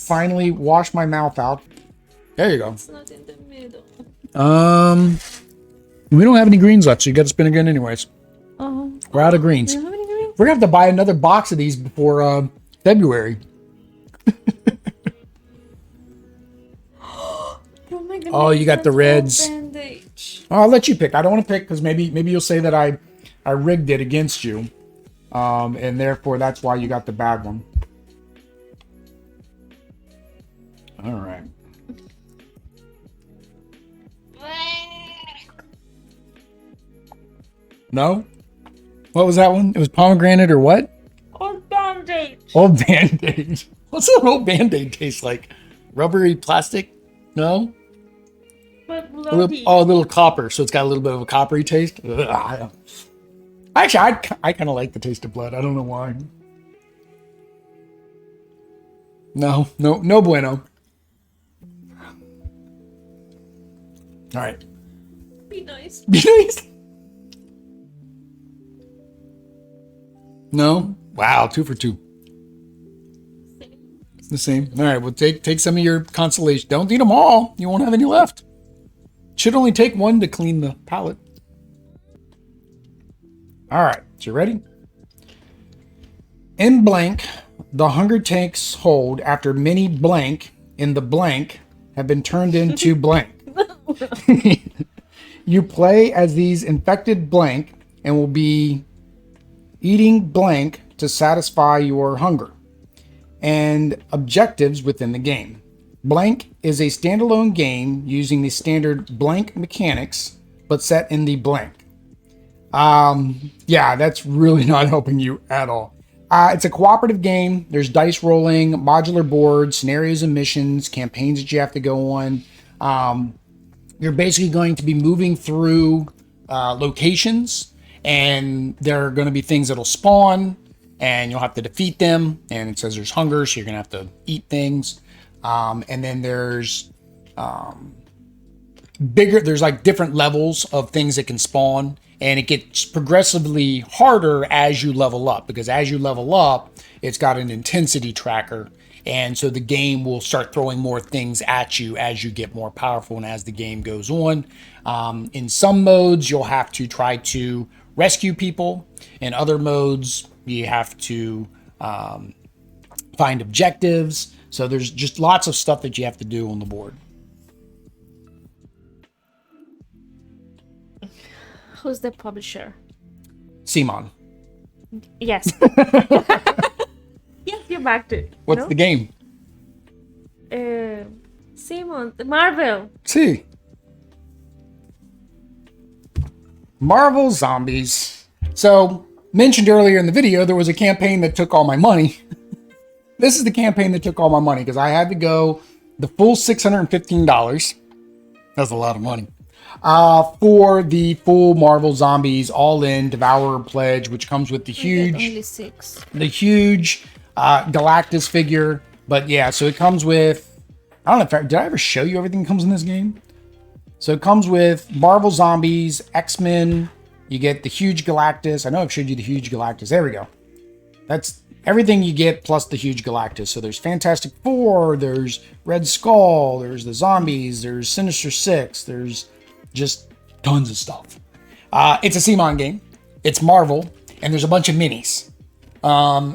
finally wash my mouth out. There you go. It's not in the middle. We don't have any greens left, so you got to spin again anyways. We're out of greens. Do you have any greens? We're gonna have to buy another box of these before February. Oh, you got the reds. Oh, I'll let you pick. I don't want to pick because maybe you'll say that I rigged it against you, and therefore that's why you got the bad one. All right. No? What was that one? It was pomegranate or what? Old Band-Aid. Old Band-Aid. What's an old Band-Aid taste like? Rubbery plastic? No? But A little copper. So it's got a little bit of a coppery taste. Ugh. Actually, I kind of like the taste of blood. I don't know why. No bueno. All right. Be nice. Be nice. No? Wow, 2 for 2. It's the same. All right, well, take some of your consolation. Don't eat them all. You won't have any left. Should only take one to clean the palate. All right, so you ready? In blank, the hunger takes hold after many blank in the blank have been turned into blank. You play as these infected blank and will be eating blank to satisfy your hunger and objectives within the game. Blank is a standalone game using the standard blank mechanics, but set in the blank. Yeah, that's really not helping you at all. It's a cooperative game. There's dice rolling, modular boards, scenarios and missions, campaigns that you have to go on. You're basically going to be moving through locations, and there are going to be things that'll spawn, and you'll have to defeat them. And it says there's hunger, so you're going to have to eat things. And then there's there's like different levels of things that can spawn, and it gets progressively harder as you level up, because as you level up, it's got an intensity tracker. And so the game will start throwing more things at you as you get more powerful and as the game goes on. In some modes, you'll have to try to rescue people. In other modes, you have to find objectives. So there's just lots of stuff that you have to do on the board. Who's the publisher? Simon. Yes. Yes, you're back to it. What's the game? Simon, Marvel. See. Marvel Zombies. So, mentioned earlier in the video, there was a campaign that took all my money. This is the campaign that took all my money, because I had to go the full $615. That's a lot of money. For the full Marvel Zombies all-in Devourer pledge, which comes with the huge, only 6. The huge Galactus figure. But yeah, so it comes with, I don't know if did I ever show you everything that comes in this game? So it comes with Marvel Zombies, X-Men. You get the huge Galactus. I know I've showed you the huge Galactus. There we go. That's everything you get plus the huge Galactus. So there's Fantastic Four, there's Red Skull, there's the Zombies, there's Sinister Six, there's just tons of stuff. It's a CMON game. It's Marvel, and there's a bunch of minis.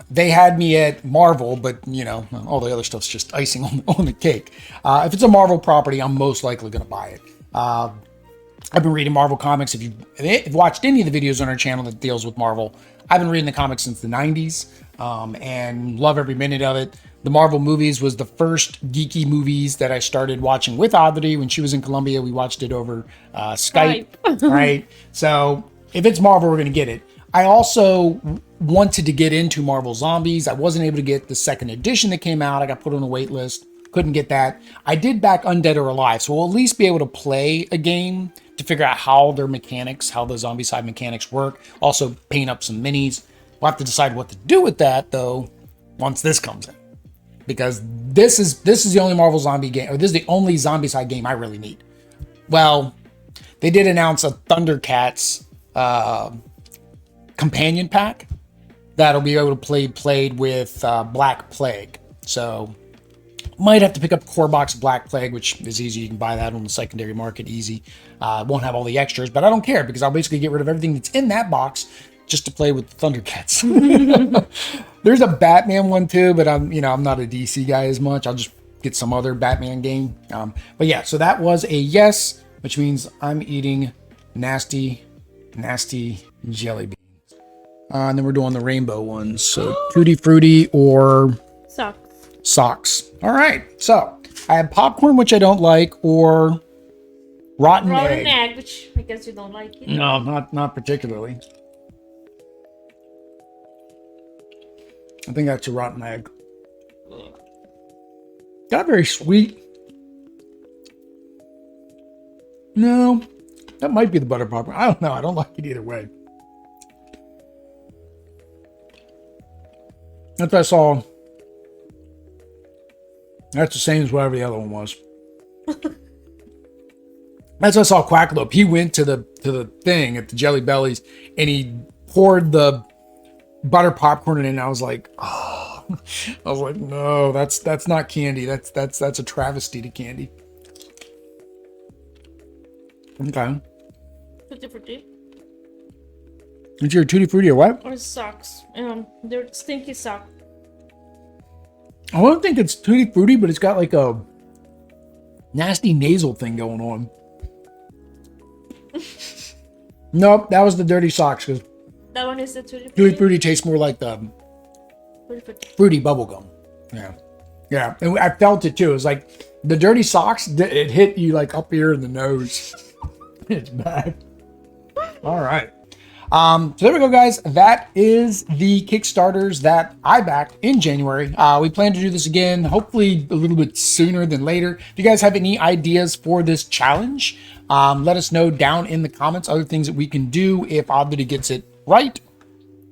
They had me at Marvel, but you know, all the other stuff's just icing on the cake. If it's a Marvel property, I'm most likely going to buy it. I've been reading Marvel comics. If you've watched any of the videos on our channel that deals with Marvel, I've been reading the comics since the 90s, and love every minute of it. The Marvel movies was the first geeky movies that I started watching with Adri when she was in Colombia. We watched it over Skype, right? So if it's Marvel, we're going to get it. I also wanted to get into Marvel Zombies. I wasn't able to get the second edition that came out. I got put on a wait list. Couldn't get that. I did back Undead or Alive, so we'll at least be able to play a game to figure out how their mechanics, how the Zombicide mechanics work. Also paint up some minis. We'll have to decide what to do with that, though, once this comes in. Because this is the only Marvel Zombie game, or this is the only Zombicide game I really need. Well, they did announce a Thundercats companion pack that'll be able to be played with Black Plague. So might have to pick up Core Box Black Plague, which is easy. You can buy that on the secondary market easy. Won't have all the extras, but I don't care because I'll basically get rid of everything that's in that box just to play with the Thundercats. There's a Batman one too, but I'm not a DC guy as much. I'll just get some other Batman game. But yeah, so that was a yes, which means I'm eating nasty jelly beans. And then we're doing the rainbow ones. So Tutti Frutti or socks. All right. So I have popcorn, which I don't like, or rotten egg. Which I guess you don't like it. No, not particularly. I think that's a rotten egg. Got very sweet. No, that might be the butter popcorn. I don't know. I don't like it either way. That's what I saw. That's the same as whatever the other one was. That's what I saw Quackalope. He went to the thing at the Jelly Bellies and he poured the butter popcorn in it, and I was like, oh. I was like, no, that's not candy. That's a travesty to candy. Okay. Tutti Frutti. Is your Tutti Frutti or what? Or socks. They're stinky socks. I don't think it's Tutti Frutti, but it's got like a nasty nasal thing going on. Nope, that was the dirty socks. Because that one is the Tutti Frutti. Tutti Frutti tastes more like the fruity bubblegum. Yeah. Yeah, and I felt it too. It was like the dirty socks. It hit you like up here in the nose. It's bad. All right. So there we go, guys. That is the Kickstarters that I backed in January. We plan to do this again, hopefully a little bit sooner than later. If you guys have any ideas for this challenge, let us know down in the comments. Other things that we can do if Adri gets it right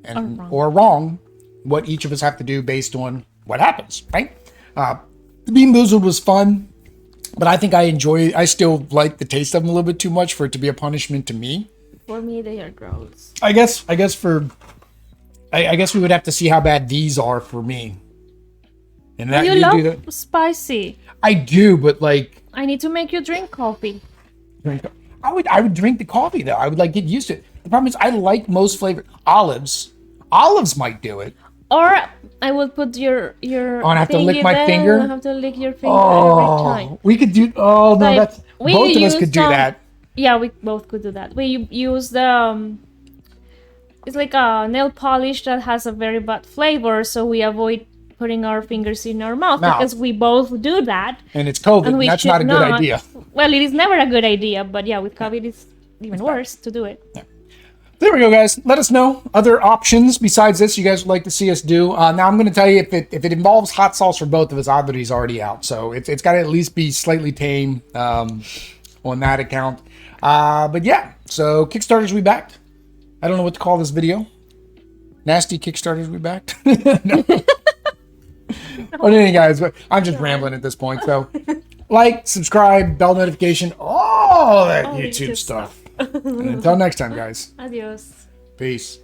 and or wrong. What each of us have to do based on what happens, right? The BeanBoozled was fun, but I think I still like the taste of them a little bit too much for it to be a punishment to me. For me, they are gross. I guess we would have to see how bad these are for me. And that You love spicy. I do, but like I need to make you drink coffee. I would drink the coffee though. I would like get used to it. The problem is I like most flavor olives. Olives might do it. Or I will put your Oh, and I have to lick my finger? I have to lick your finger every time. We could do no, Like, that's both of us could do that. Yeah, we both could do that. We use the it's like a nail polish that has a very bad flavor, so we avoid putting our fingers in our mouth because we both do that. And it's COVID, and that's not a good idea. Well, it is never a good idea, but yeah, with COVID it's even worse to do it. Yeah. There we go, guys. Let us know other options besides this you guys would like to see us do. Now I'm going to tell you if it involves hot sauce for both of us, Adri's already out, so it's got to at least be slightly tame on that account. But yeah, so Kickstarters we backed. I don't know what to call this video. Nasty Kickstarters we backed. No. But anyway, guys, I'm just rambling at this point. So like, subscribe, bell notification, all that YouTube stuff. And until next time, guys. Adios. Peace.